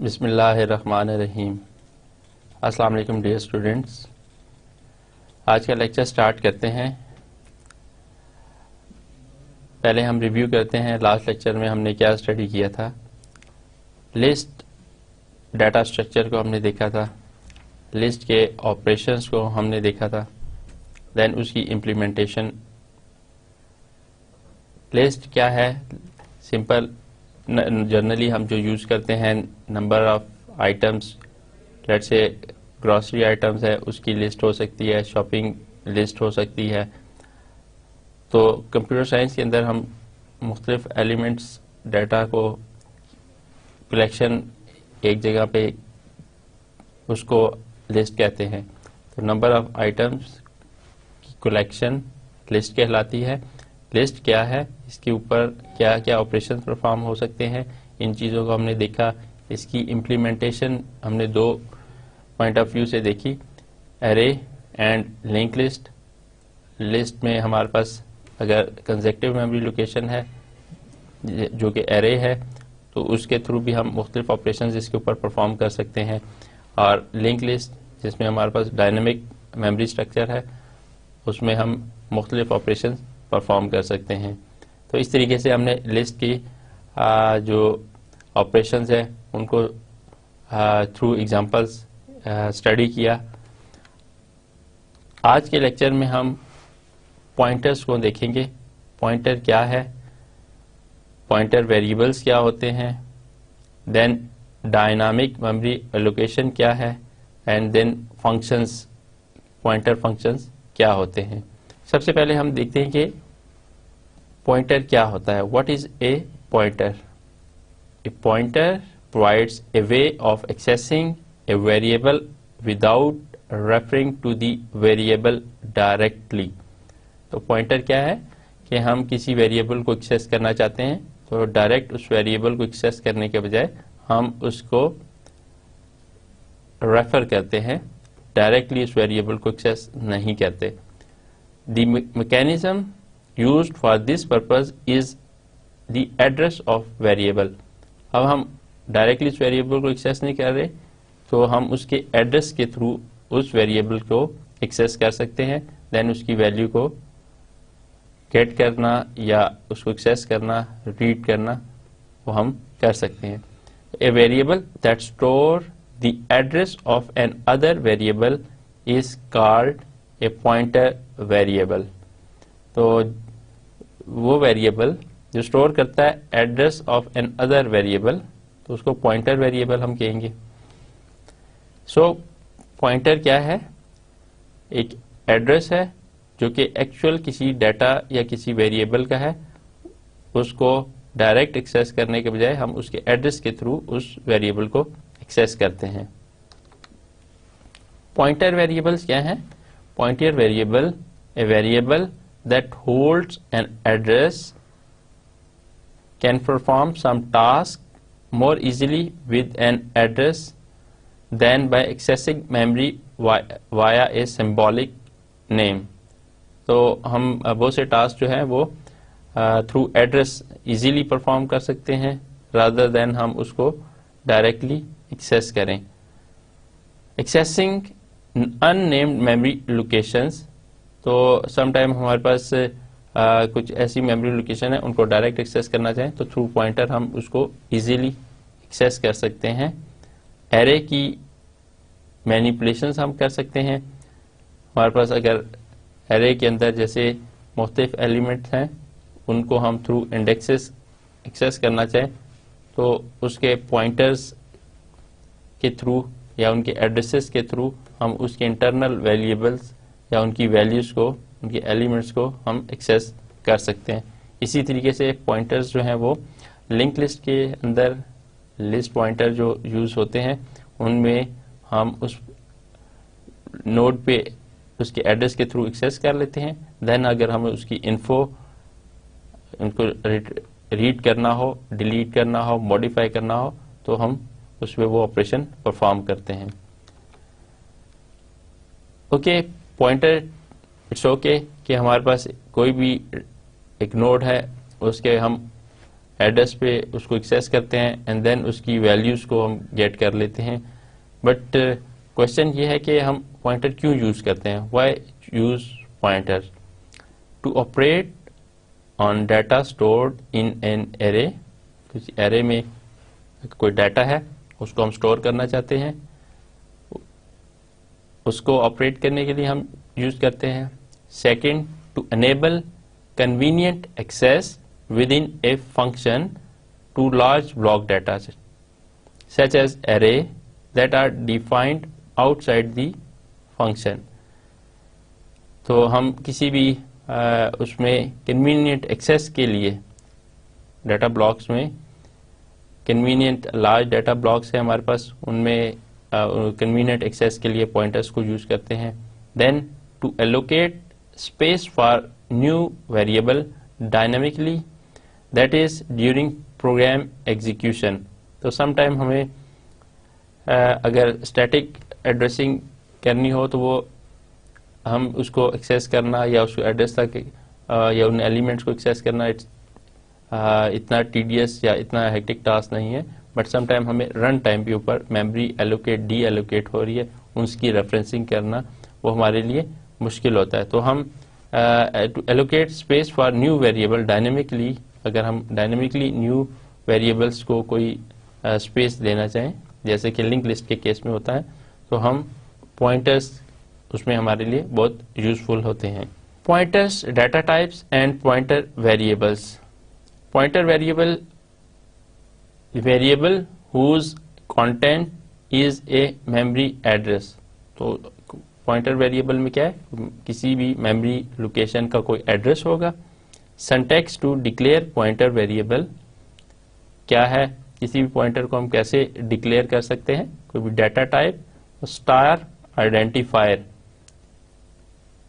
بسم اللہ الرحمن الرحیم. السلام علیکم ڈیئر اسٹوڈینٹس. آج کا لیکچر سٹارٹ کرتے ہیں. پہلے ہم ریویو کرتے ہیں لاسٹ لیکچر میں ہم نے کیا اسٹڈی کیا تھا. لسٹ ڈیٹا اسٹرکچر کو ہم نے دیکھا تھا, لسٹ کے آپریشنس کو ہم نے دیکھا تھا, دین اس کی امپلیمنٹیشن. لسٹ کیا ہے؟ سمپل جنرلی ہم جو یوز کرتے ہیں نمبر آف آئٹمس, لیٹ سے گراسری آئٹمس ہے اس کی لسٹ ہو سکتی ہے, شاپنگ لسٹ ہو سکتی ہے. تو کمپیوٹر سائنس کے اندر ہم مختلف ایلیمنٹس ڈیٹا کو کلیکشن ایک جگہ پہ اس کو لسٹ کہتے ہیں. تو نمبر آف آئٹمس کی کلیکشن لسٹ کہلاتی ہے. لسٹ کیا ہے, اس کے اوپر کیا کیا آپریشن پرفارم ہو سکتے ہیں, ان چیزوں کو ہم نے دیکھا. اس کی امپلیمنٹیشن ہم نے دو پوائنٹ آف ویو سے دیکھی, array and link list. List میں ہمارے پاس اگر کنزیکٹیو میموری لوکیشن ہے جو کہ ایرے ہے تو اس کے تھرو بھی ہم مختلف آپریشنز اس کے اوپر پرفارم کر سکتے ہیں. اور لنک لسٹ جس میں ہمارے پاس ڈائنامک میموری اسٹرکچر ہے اس میں ہم مختلف آپریشنز پرفارم کر سکتے ہیں. تو اس طریقے سے ہم نے لسٹ کی جو آپریشنز ہیں ان کو تھرو ایگزامپلس اسٹڈی کیا. آج کے لیکچر میں ہم پوائنٹرز کو دیکھیں گے. پوائنٹر کیا ہے, پوائنٹر ویریبلس کیا ہوتے ہیں, دین ڈائنامک میموری ایلوکیشن کیا ہے, and then functions, pointer functions کیا ہوتے ہیں. سب سے پہلے ہم دیکھتے ہیں کہ پوائنٹر کیا ہوتا ہے. What is a pointer? A pointer provides a way of accessing a variable without referring to the variable directly. تو پوائنٹر کیا ہے کہ ہم کسی ویریبل کو ایکسیس کرنا چاہتے ہیں تو ڈائریکٹ اس ویریبل کو ایکسیس کرنے کے بجائے ہم اس کو ریفر کرتے ہیں, ڈائریکٹلی اس ویریبل کو ایکسیس نہیں کرتے. The mechanism used for this purpose is the address of variable. اب ہم ڈائریکٹلی اس ویریبل کو ایکسیس نہیں کر رہے تو ہم اس کے ایڈریس کے تھرو اس ویریبل کو ایکسیس کر سکتے ہیں, دین اس کی ویلیو کو گیٹ کرنا یا اس کو ایکسیس کرنا, ریڈ کرنا وہ ہم کر سکتے ہیں. A variable that store the address of an other variable is called a pointer variable. تو وہ ویریبل جو اسٹور کرتا ہے address of another variable تو اس کو پوائنٹر ویریبل ہم کہیں گے. سو پوائنٹر کیا ہے؟ ایک ایڈریس ہے جو کہ ایکچوئل کسی ڈیٹا یا کسی ویریبل کا ہے, اس کو ڈائریکٹ ایکسیس کرنے کے بجائے ہم اس کے ایڈریس کے تھرو اس ویریبل کو ایکسیس کرتے ہیں. پوائنٹر ویریبلس کیا ہیں؟ Pointer variable, a variable that holds an address, can perform some task more easily with an address than by accessing memory via a symbolic name. تو ہم بہت سے ٹاسک جو ہیں وہ تھرو ایڈریس ایزیلی پرفارم کر سکتے ہیں rather than ہم اس کو ڈائریکٹلی ایکسیس کریں. ایکسیسنگ unnamed memory locations, تو سم ٹائم ہمارے پاس کچھ ایسی میموری لوکیشن ہے ان کو ڈائریکٹ ایکسیس کرنا چاہیں تو تھرو پوائنٹر ہم اس کو ایزیلی ایکسیس کر سکتے ہیں. ایرے کی مینیپولیشنز ہم کر سکتے ہیں. ہمارے پاس اگر ایرے کے اندر جیسے مختلف ایلیمنٹس ہیں ان کو ہم تھرو انڈیکسز ایکسیس کرنا چاہیں تو اس کے پوائنٹرز کے تھرو یا ان کے ایڈریسز کے تھرو ہم اس کے انٹرنل ویریبلس یا ان کی ویلیوز کو, ان کے ایلیمنٹس کو ہم ایکسیس کر سکتے ہیں. اسی طریقے سے پوائنٹرز جو ہیں وہ لنک لسٹ کے اندر لسٹ پوائنٹر جو یوز ہوتے ہیں ان میں ہم اس نوڈ پہ اس کے ایڈریس کے تھرو ایکسیس کر لیتے ہیں. دین اگر ہمیں اس کی انفو ان کو ریڈ کرنا ہو, ڈیلیٹ کرنا ہو, ماڈیفائی کرنا ہو تو ہم اس میں وہ آپریشن پرفارم کرتے ہیں. اوکے, پوائنٹر اٹس اوکے کہ ہمارے پاس کوئی بھی ایک نوڈ ہے اس کے ہم ایڈریس پہ اس کو ایکسیس کرتے ہیں اینڈ دین اس کی ویلیوز کو ہم گیٹ کر لیتے ہیں. بٹ کوشچن یہ ہے کہ ہم پوائنٹر کیوں یوز کرتے ہیں؟ Why use pointer? To operate on data stored in an array. کسی ایرے میں کوئی ڈیٹا ہے اس کو ہم اسٹور کرنا چاہتے ہیں, اس کو آپریٹ کرنے کے لیے ہم یوز کرتے ہیں. Second, to enable convenient access within a function to large block data such as array that are defined outside the function. تو ہم کسی بھی اس میں کنوینئنٹ ایکسیس کے لیے ڈیٹا بلاکس میں کنوینئنٹ لارج ڈیٹا بلاکس ہیں ہمارے پاس, ان میں کنوینئنٹ ایکسیس کے لیے پوائنٹرس کو یوز کرتے ہیں. Then to allocate space for new variable dynamically that is during program execution. تو سم ٹائم ہمیں اگر اسٹیٹک ایڈریسنگ کرنی ہو تو وہ ہم اس کو ایکسیس کرنا یا اس کو ایڈریس تک یا ان ایلیمنٹس کو ایکسیس کرنا اتنا ٹیڈیس یا اتنا ہیکٹک ٹاسک نہیں ہے. بٹ سم ٹائم ہمیں رن ٹائم کے اوپر میموری ایلوکیٹ ڈی ایلوکیٹ ہو رہی ہے, اس کی ریفرنسنگ کرنا وہ ہمارے لیے مشکل ہوتا ہے. تو ہم to allocate space for new variable dynamically, اگر ہم ڈائنامکلی نیو ویریبلس کو کوئی اسپیس دینا چاہیں جیسے کہ لنک لسٹ کے کیس میں ہوتا ہے, تو ہم پوائنٹرس اس میں ہمارے لیے بہت یوزفل ہوتے ہیں. Pointers, data types and pointer variables. Pointer variable whose content is a memory address. تو پوائنٹر ویریبل میں کیا ہے, کسی بھی میموری لوکیشن کا کوئی ایڈریس ہوگا. Syntax to declare pointer variable کیا ہے, کسی بھی پوائنٹر کو ہم کیسے ڈکلیئر کر سکتے ہیں, کوئی بھی ڈیٹا ٹائپ. اسٹار آئیڈینٹیفائر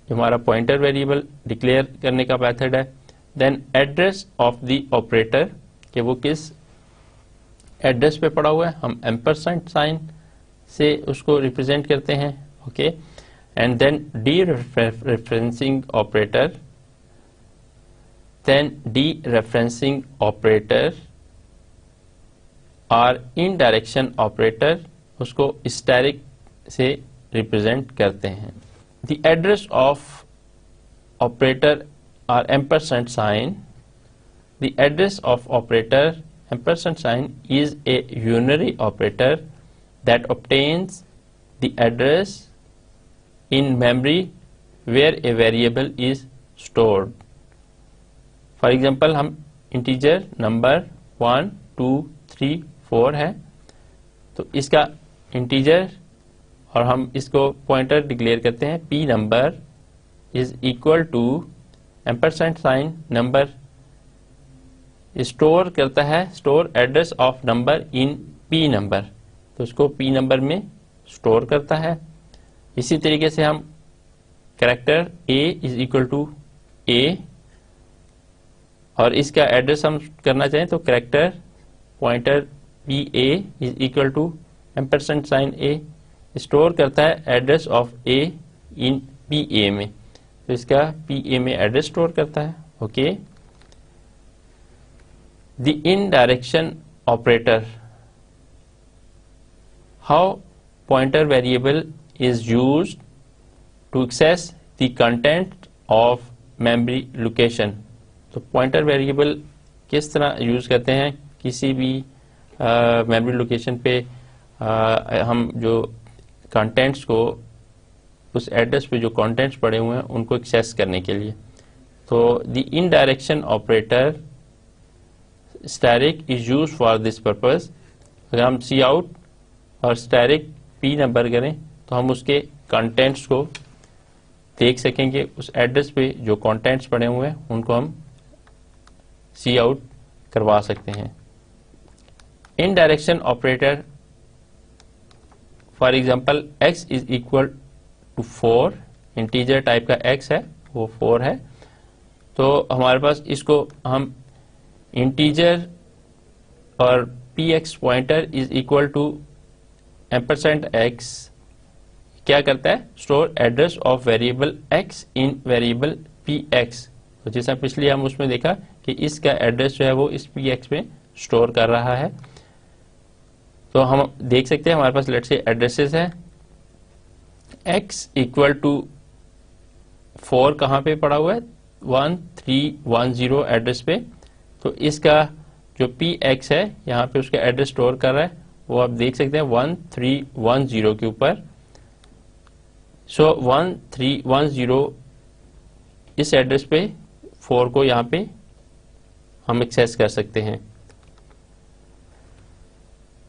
جو ہمارا پوائنٹر ویریبل ڈکلیئر کرنے کا میتھڈ ہے. دین ایڈریس آف دی آپریٹر, کہ وہ کس ایڈریس پہ پڑا ہوا ہے, ہم ایمپرسنٹ سائن سے اس کو ریپرزینٹ کرتے ہیں. Okay, and then dereferencing operator. Then dereferencing operator اور ان ڈائریکشن آپریٹر اس کو اسٹیرک سے ریپرزینٹ کرتے ہیں. دی ایڈریس آف آپریٹر اور ampersand sign. The address of operator ampersand sign is a unary operator that obtains the address in memory where a variable is stored. For example, ہم integer number 1 2 3 4 ہے, تو اس کا integer اور ہم اس کو pointer declare کرتے ہیں p number is equal to ampersand sign number. Store کرتا ہے, store address of number in P number, تو اس کو پی نمبر میں اسٹور کرتا ہے. اسی طریقے سے ہم character a is equal to a اور اس کا ایڈریس ہم کرنا چاہیں تو character pointer p a is equal to ampersand sign a store کرتا ہے ایڈریس آف اے ان پی اے میں, تو اس کا پی اے میں ایڈریس اسٹور کرتا ہے. Okay, the indirection operator. How pointer variable is used to access the content of memory location. تو pointer variable کس طرح یوز کرتے ہیں, کسی بھی memory location پہ ہم جو contents کو اس ایڈریس پہ جو contents پڑے ہوئے ہیں ان کو ایکسیس کرنے کے لیے. تو the indirection operator static is used for this purpose. اگر ہم سی آؤٹ اور اسٹیرک پی نمبر کریں تو ہم اس کے کنٹینٹس کو دیکھ سکیں گے, اس ایڈریس پہ جو کنٹینٹس پڑے ہوئے ہیں ان کو ہم سی آؤٹ کروا سکتے ہیں. Indirection operator for example x is equal to 4, integer type کا ایکس ہے وہ 4 ہے, تو ہمارے پاس اس کو ہم انٹیجر اور p x pointer is equal to ampersand x کیا کرتا ہے, store address of variable x in variable p x. تو جیسا پچھلی ہم اس میں دیکھا کہ اس کا ایڈریس جو ہے وہ اس پی ایکس میں اسٹور کر رہا ہے. تو ہم دیکھ سکتے ہیں ہمارے پاس لیٹ سے ایڈریسز ہیں. ایکس ایکول ٹو 4 کہاں پہ پڑا ہوا ہے؟ 1310 ایڈریس پہ. تو اس کا جو پی ایکس ہے یہاں پہ اس کا ایڈریس اسٹور کر رہا ہے وہ آپ دیکھ سکتے ہیں 1310 کے اوپر. سو 1310 اس ایڈریس پہ 4 کو یہاں پہ ہم ایکسیس کر سکتے ہیں.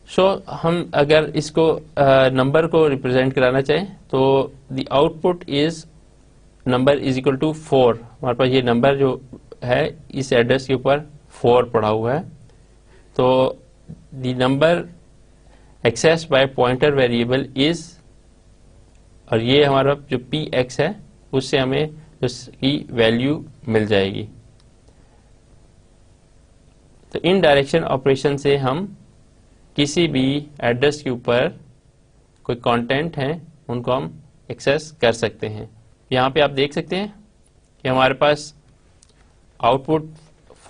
سو ہم اگر اس کو نمبر کو ریپرزینٹ کرانا چاہیں تو the output is number is equal to 4. ہمارے پاس یہ نمبر جو ہے اس ایڈریس کے اوپر 4 پڑا ہوا ہے. تو the number access by pointer variable is, اور یہ ہمارا جو پی ایکس ہے اس سے ہمیں اس کی ویلیو مل جائے گی. تو ان ڈائریکشن آپریشن سے ہم کسی بھی ایڈریس کے اوپر کوئی کانٹینٹ ہیں ان کو ہم ایکسیس کر سکتے ہیں. یہاں پہ آپ دیکھ سکتے ہیں کہ ہمارے پاس آؤٹ پٹ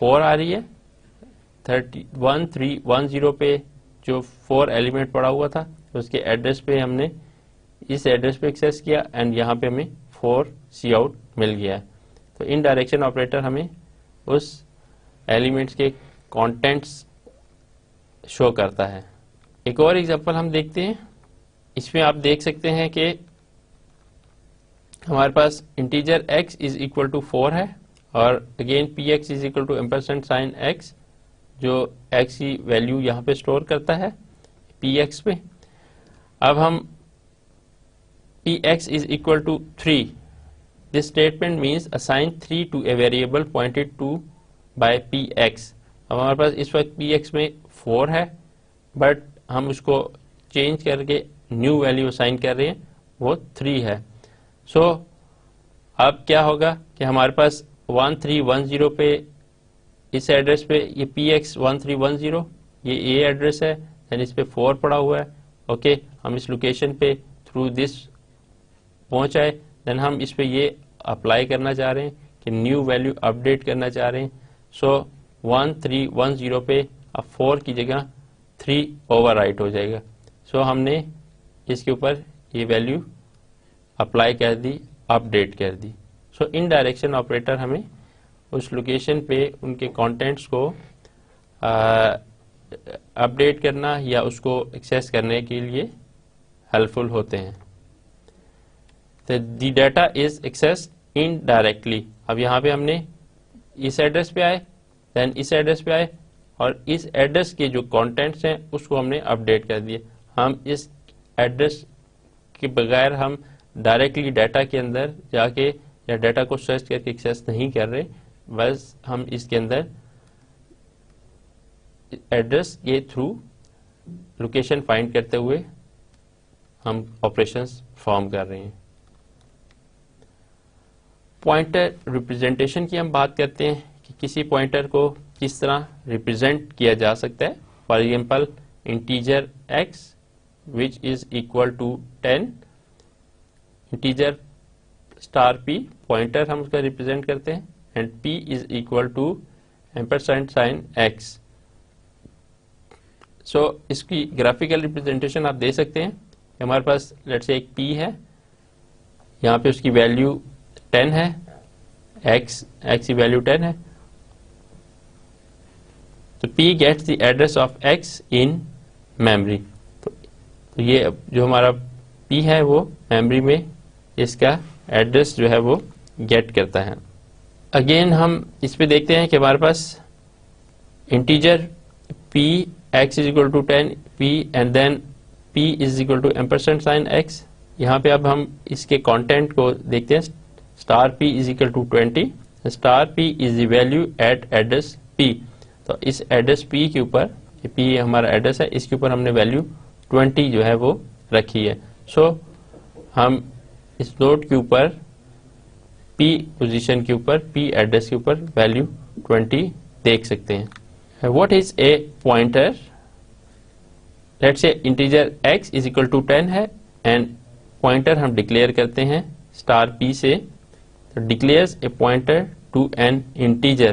4 آ رہی ہے. 1310 پہ جو 4 ایلیمنٹ پڑا ہوا تھا اس کے ایڈریس پہ ہم نے اس ایڈریس پہ ایکسیس کیا اینڈ یہاں پہ ہمیں 4 سی آؤٹ مل گیا. تو ان ڈائریکشن آپریٹر ہمیں اس ایلیمنٹس کے کانٹینٹس شو کرتا ہے. ایک اور ایگزامپل ہم دیکھتے ہیں. اس میں آپ دیکھ سکتے ہیں کہ ہمارے پاس integer x is equal to 4 ہے اور again p x is equal to ampersand sign x جو x کی ویلیو یہاں پہ اسٹور کرتا ہے پی ایکس پہ. اب ہم p x is equal to 3. This statement means assign 3 to a variable pointed to by p x. اب ہمارے پاس اس وقت پی ایکس میں 4 ہے بٹ ہم اس کو چینج کر کے نیو ویلیو اسائن کر رہے ہیں وہ 3 ہے. سو اب کیا ہوگا کہ ہمارے پاس 1310 پہ اس ایڈریس پہ یہ پی ایکس 1310 یہ اے ایڈریس ہے یعنی اس پہ 4 پڑا ہوا ہے. اوکے ہم اس لوکیشن پہ تھرو دس پہنچ آئے دین ہم اس پہ یہ اپلائی کرنا چاہ رہے ہیں کہ نیو ویلیو اپڈیٹ کرنا چاہ رہے ہیں. سو 1310 پہ اب 4 کی جگہ 3 اوور رائٹ ہو جائے گا. سو ہم نے اس کے اوپر یہ ویلیو اپلائی کر دی اپڈیٹ کر دی. سو ان ڈائریکشن آپریٹر ہمیں اس لوکیشن پہ ان کے کانٹینٹس کو اپڈیٹ کرنا یا اس کو ایکسیس کرنے کے لیے ہیلپ فل ہوتے ہیں. The data is access in directly. اب یہاں پہ ہم نے اس ایڈریس پہ آئے دین اس ایڈریس پہ آئے اور اس ایڈریس کے جو کانٹینٹس ہیں اس کو ہم نے اپڈیٹ کر دیے. ہم اس ایڈریس کے بغیر ہم ڈائریکٹلی ڈیٹا کے اندر جا کے یا ڈیٹا کو سرچ کر کے ایکسیس نہیں کر رہے، بس ہم اس کے اندر ایڈریس یہ تھرو لوکیشن فائنڈ کرتے ہوئے ہم آپریشنز پرفارم کر رہے ہیں. پوائنٹر ریپرزینٹیشن کی ہم بات کرتے ہیں کہ کسی پوائنٹر کو کس طرح ریپرزینٹ کیا جا سکتا ہے. For example integer x which is equal to 10 integer star p pointer ہم اس کا ریپرزینٹ کرتے ہیں and p is equal to ampersand sign x. So اس کی گرافیکل ریپرزینٹیشن آپ دے سکتے ہیں کہ ہمارے پاس لیٹ سے ایک p ہے یہاں پہ اس کی ویلیو 10 ہے x کی ویلیو 10 ہے. تو p gets the address of x in memory. تو یہ جو ہمارا p ہے وہ میموری میں اس کا ایڈریس جو ہے وہ گیٹ کرتا ہے. اگین ہم اس پہ دیکھتے ہیں کہ ہمارے پاس integer p x is equal to 10 p and then p is equal to ampersand sign x. یہاں پہ اب ہم اس کے کانٹینٹ کو دیکھتے ہیں. Star p is equal to 20 star p is the value at address p. تو اس ایڈریس p کے اوپر p ہمارا ایڈریس ہے اس کے اوپر ہم نے ویلیو 20 جو ہے وہ رکھی ہے. سو ہم اس نوٹ کے اوپر p پوزیشن کے اوپر p ایڈریس کے اوپر ویلیو 20 دیکھ سکتے ہیں. What is a pointer? Let's say integer x is equal to 10 ہے اینڈ پوائنٹر ہم ڈکلیئر کرتے ہیں اسٹار p سے. Declares a pointer to an integer.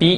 p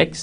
x.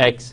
x.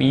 p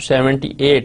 78.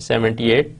78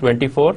24.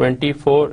24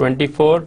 24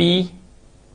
p,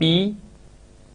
p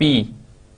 p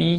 p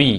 p.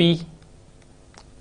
p.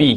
p.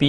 p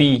p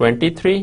23,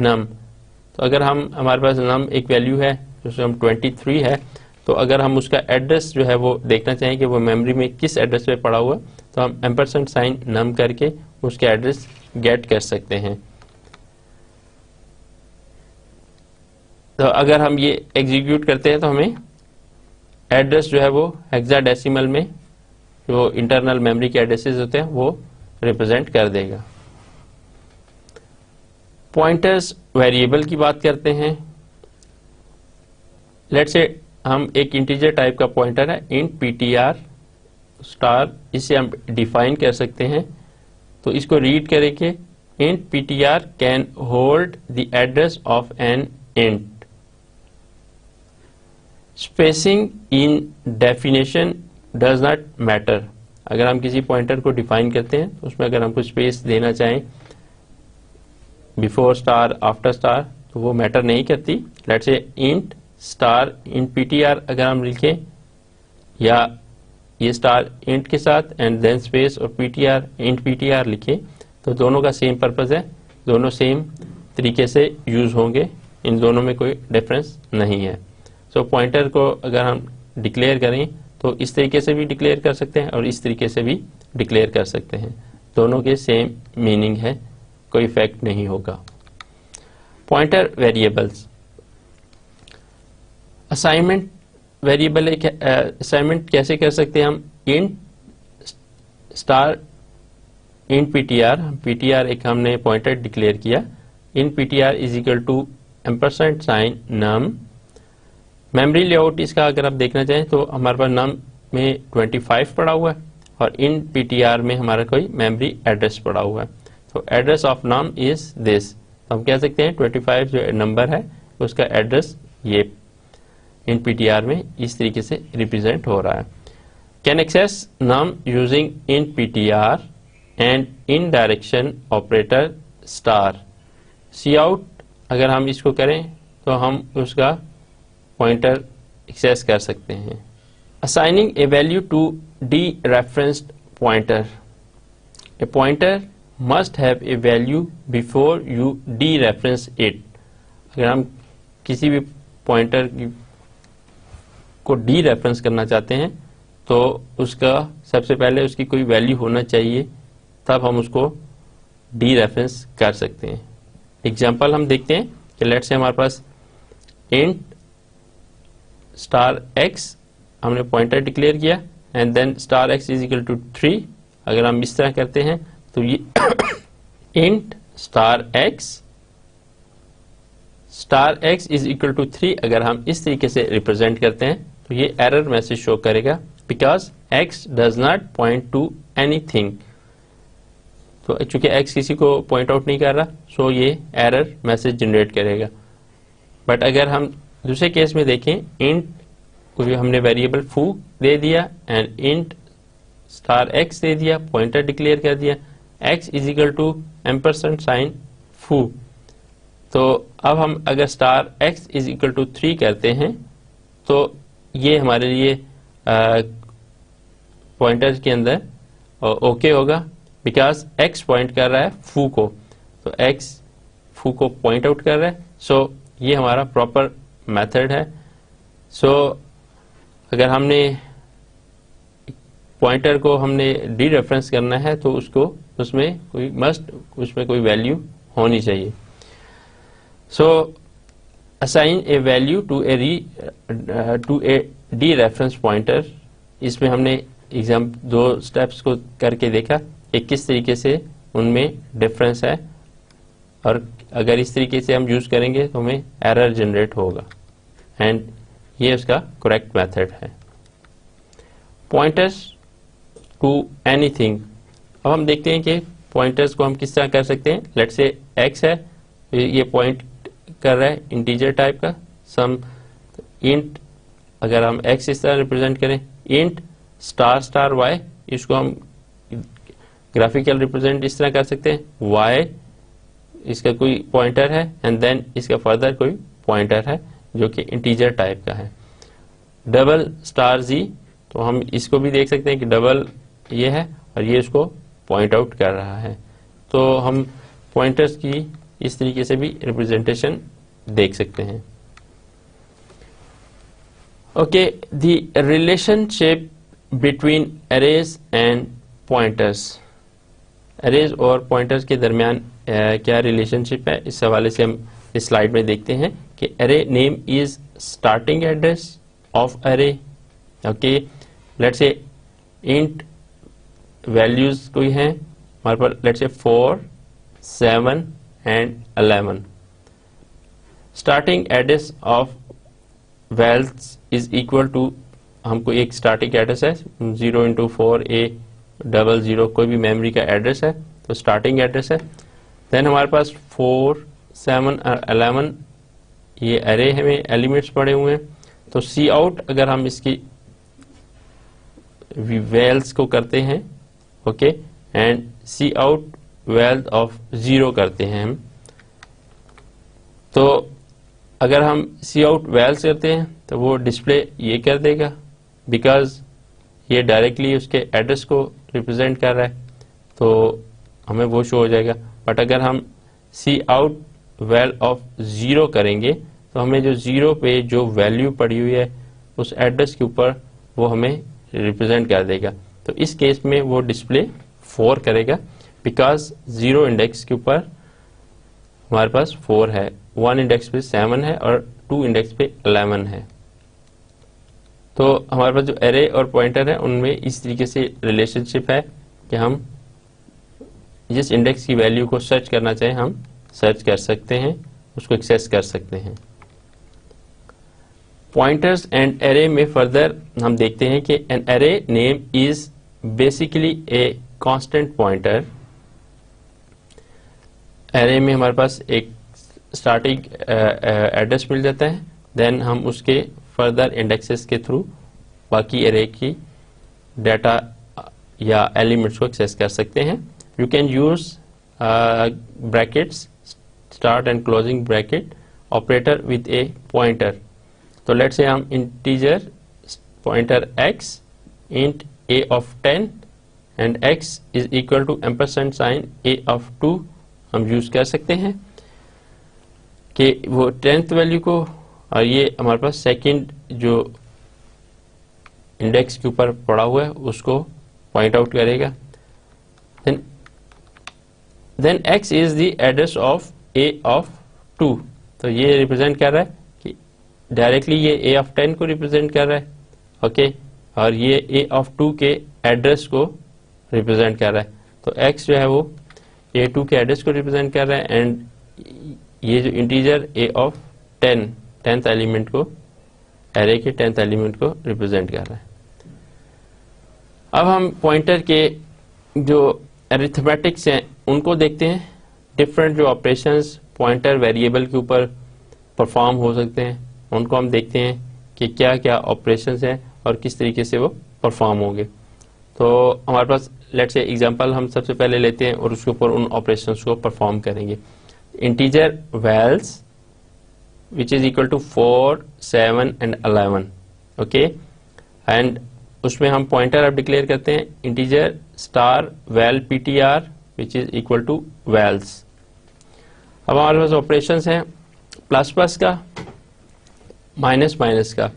num. تو اگر ہمارے پاس نم ایک ویلیو ہے جسے ہم 23 ہے، تو اگر ہم اس کا ایڈریس جو ہے وہ دیکھنا چاہیں کہ وہ میموری میں کس ایڈریس پہ پڑا ہوا، تو ہم ایمپرسنٹ سائن نم کر کے اس کے ایڈریس گیٹ کر سکتے ہیں. تو اگر ہم یہ ایگزیکیوٹ کرتے ہیں تو ہمیں ایڈریس جو ہے وہ ہیکسا ڈیسیمل میں جو انٹرنل میموری کے ایڈریسز ہوتے ہیں وہ ریپرزینٹ کر دے گا. پوائنٹرز ویریبل کی بات کرتے ہیں. لیٹ سے ہم ایک انٹیجر ٹائپ کا پوائنٹر ہے int p t r star, اسے ہم ڈیفائن کر سکتے ہیں. تو اس کو ریڈ کریں کہ int p t r can hold the address of an int. Spacing in definition does not matter. اگر ہم کسی پوائنٹر کو ڈیفائن کرتے ہیں تو اس میں اگر ہم کچھ اسپیس دینا چاہیں بیفور اسٹار آفٹر اسٹار تو وہ میٹر نہیں کرتی. Let say int star int p t r اگر ہم لکھیں یا یہ اسٹار انٹ کے ساتھ اینڈ دین اسپیس اور p t r int p t r لکھیں تو دونوں کا سیم پرپز ہے، دونوں سیم طریقے سے یوز ہوں گے، ان دونوں میں کوئی ڈفرینس نہیں ہے. سو پوائنٹر کو اگر ہم ڈکلیئر کریں تو اس طریقے سے بھی ڈکلیئر کر سکتے ہیں اور اس طریقے سے بھی ڈکلیئر کر سکتے ہیں، دونوں کے سیم میننگ ہے، کوئی افیکٹ نہیں ہوگا. Pointer variables. Assignment variable assignment کیسے کر سکتے ہیں ہم؟ Int star int p t r ایک ہم نے پوائنٹر ڈکلیئر کیا، int p t r is equal to ampersand sign num. Memory layout اس کا اگر آپ دیکھنا چاہیں تو ہمارے پاس نم میں 25 پڑا ہوا ہے اور ان پی ٹی آر میں ہمارا کوئی میموری ایڈریس پڑا ہوا ہے. تو ایڈریس آف نم از دس. ہم کہہ سکتے ہیں 25 جو نمبر ہے اس کا ایڈریس یہ ان پی ٹی آر میں اس طریقے سے ریپرزینٹ ہو رہا ہے. Can access num using in p t r and indirection operator star. C out اگر ہم اس کو کریں تو ہم اس کا پوائنٹر ایکسیس کر سکتے ہیں. Assigning a value to dereferenced pointer. A pointer must have a value before you dereference it. اگر ہم کسی بھی پوائنٹر کو ڈی ریفرنس کرنا چاہتے ہیں تو اس کا سب سے پہلے اس کی کوئی ویلیو ہونا چاہیے، تب ہم اس کو ڈی ریفرنس کر سکتے ہیں. ایگزامپل ہم دیکھتے ہیں کہ لیٹ سے ہمارے پاس انٹ اسٹار ایکس ہم نے پوائنٹر ڈکلیئر کیا and then star x is equal to 3. اگر ہم اس طرح کرتے ہیں تو یہ int star x is equal to 3 اگر ہم اس طریقے سے ریپرزینٹ کرتے ہیں تو یہ ایرر میسج شو کرے گا because x does not point to anything. تو چونکہ ایکس کسی کو پوائنٹ آؤٹ نہیں کر رہا سو یہ ایرر میسج جنریٹ کرے گا. بٹ اگر ہم دوسرے کیس میں دیکھیں انٹ کو جو ہم نے ویریبل فو دے دیا اینڈ انٹ اسٹار ایکس دے دیا، پوائنٹر ڈکلیئر کر دیا، x is equal to ampersand sign foo. تو اب ہم اگر star x is equal to 3 کرتے ہیں تو یہ ہمارے لیے پوائنٹر کے اندر اوکے ہوگا بیکاز ایکس پوائنٹ کر رہا ہے فو کو، تو ایکس فو کو پوائنٹ آؤٹ کر رہا ہے. سو یہ ہمارا پراپر میتھڈ ہے. سو اگر ہم نے پوائنٹر کو ہم نے ڈی ریفرنس کرنا ہے تو اس میں کوئی ویلیو ہونی چاہیے. So assign a value to a dereference pointer. اس میں ہم نے دو اسٹیپس کو کر کے دیکھا کہ کس طریقے سے ان میں ڈفرینس ہے، اور اگر اس طریقے سے ہم یوز کریں گے تو ہمیں ایرر جنریٹ ہوگا اینڈ یہ اس کا کریکٹ میتھڈ ہے. Pointers to anything. اب ہم دیکھتے ہیں کہ پوائنٹرس کو ہم کس طرح کر سکتے ہیں. لیٹ سے ایکس ہے، یہ پوائنٹ کر رہا ہے انٹیجر ٹائپ کا سم انٹ. اگر ہم ایکس اس طرح ریپرزینٹ کریں انٹ اسٹار اسٹار وائی، اس کو ہم گرافیکل ریپرزینٹ اس طرح کر سکتے ہیں وائی اس کا کوئی پوائنٹر ہے اینڈ دین اس کا فردر کوئی پوائنٹر ہے جو کہ انٹیجر ٹائپ کا ہے. ڈبل اسٹار زی، تو ہم اس کو بھی دیکھ سکتے ہیں کہ ڈبل یہ ہے اور یہ اس کو پوائنٹ آؤٹ کر رہا ہے. تو ہم پوائنٹرز کی اس طریقے سے بھی ریپرزینٹیشن دیکھ سکتے ہیں. Okay, the relation ship between arrays and pointers. Arrays اور پوائنٹرس کے درمیان کیا ریلیشن شپ ہے, اس حوالے سے ہم اس سلائیڈ میں دیکھتے ہیں کہ array name is starting address of array. Okay, let's say int values کوئی ہیں ہمارے پاس, let's say 4, 7 and 11. Starting address of values is equal to, ہم کو ایک اسٹارٹنگ ایڈریس ہے 0x4a00, کوئی بھی میموری کا ایڈریس ہے تو اسٹارٹنگ ایڈریس ہے. دین ہمارے پاس 4, 7 اور 11 یہ ارے ہمیں ایلیمنٹس پڑے ہوئے ہیں. تو سی آؤٹ اگر ہم اس کی ویلس کو کرتے ہیں, okay, and c out val of 0 کرتے ہیں ہم, تو اگر ہم سی آؤٹ ویلس کرتے ہیں تو وہ ڈسپلے یہ کر دے گا, بیکاز یہ ڈائریکٹلی اس کے ایڈریس کو ریپرزینٹ کر رہا ہے تو ہمیں وہ شو ہو جائے گا. بٹ اگر ہم سی آؤٹ ویل آف 0 کریں گے تو ہمیں جو 0 پہ جو ویلیو پڑی ہوئی ہے اس ایڈریس کے اوپر وہ ہمیں ریپرزینٹ کر دے گا. تو اس کیس میں وہ ڈسپلے 4 کرے گا, بیکاز 0 انڈیکس کے اوپر ہمارے پاس 4 ہے, 1 انڈیکس پہ 7 ہے اور 2 انڈیکس پہ 11 ہے. تو ہمارے پاس جو ارے اور پوائنٹر ہے ان میں اس طریقے سے ریلیشن شپ ہے کہ ہم جس انڈیکس کی ویلیو کو سرچ کرنا چاہیں ہم سرچ کر سکتے ہیں, اس کو ایکسیس کر سکتے ہیں. پوائنٹرز اینڈ ارے میں فردر ہم دیکھتے ہیں کہ an array name is basically a constant pointer. Array میں ہمارے پاس ایک اسٹارٹنگ ایڈریس مل جاتا ہے, دین ہم اس کے فردر انڈیکسز کے تھرو باقی ارے کی ڈیٹا یا ایلیمنٹس کو ایکسیس کر سکتے ہیں. You can use brackets, start and closing bracket operator with a pointer. تو لیٹ سے ہم integer pointer x int a of 10 and x is equal to ampersand sign a of 2 ہم use کر سکتے ہیں کہ وہ 10th ویلیو کو, اور یہ ہمارے پاس سیکنڈ جو انڈیکس کے اوپر پڑا ہوا ہے اس کو پوائنٹ آؤٹ کرے گا. then x is the address of a of 2, تو یہ ریپرزینٹ کر رہا ہے کہ ڈائریکٹلی یہ a of 10 کو ریپرزینٹ کر رہا ہے, اوکے, اور یہ a of 2 کے ایڈریس کو ریپرزینٹ کر رہا ہے. تو x جو ہے وہ a2 کے ایڈریس کو ریپرزینٹ کر رہا ہے, اینڈ یہ جو integer a of 10 10th element کو, ارے کے 10th ایلیمنٹ کو ریپرزینٹ کر رہا ہے. اب ہم پوائنٹر کے جو ارتھمیٹکس ہیں ان کو دیکھتے ہیں. ڈفرینٹ جو آپریشنز پوائنٹر ویریبل کے اوپر پرفارم ہو سکتے ہیں ان کو ہم دیکھتے ہیں کہ کیا کیا آپریشنز ہیں اور کس طریقے سے وہ پرفارم ہوں گے. تو ہمارے پاس لیٹ سے ایگزامپل ہم سب سے پہلے لیتے ہیں اور اس کے اوپر ان آپریشنز کو پرفارم کریں گے. Integer vals which is equal to 4, 7 and 11, okay, and اس میں ہم پوائنٹر اب ڈکلیئر کرتے ہیں integer star val p t r which is equal to vals. اب ہمارے پاس آپریشنس ہیں پلس پلس کا, مائنس مائنس کا.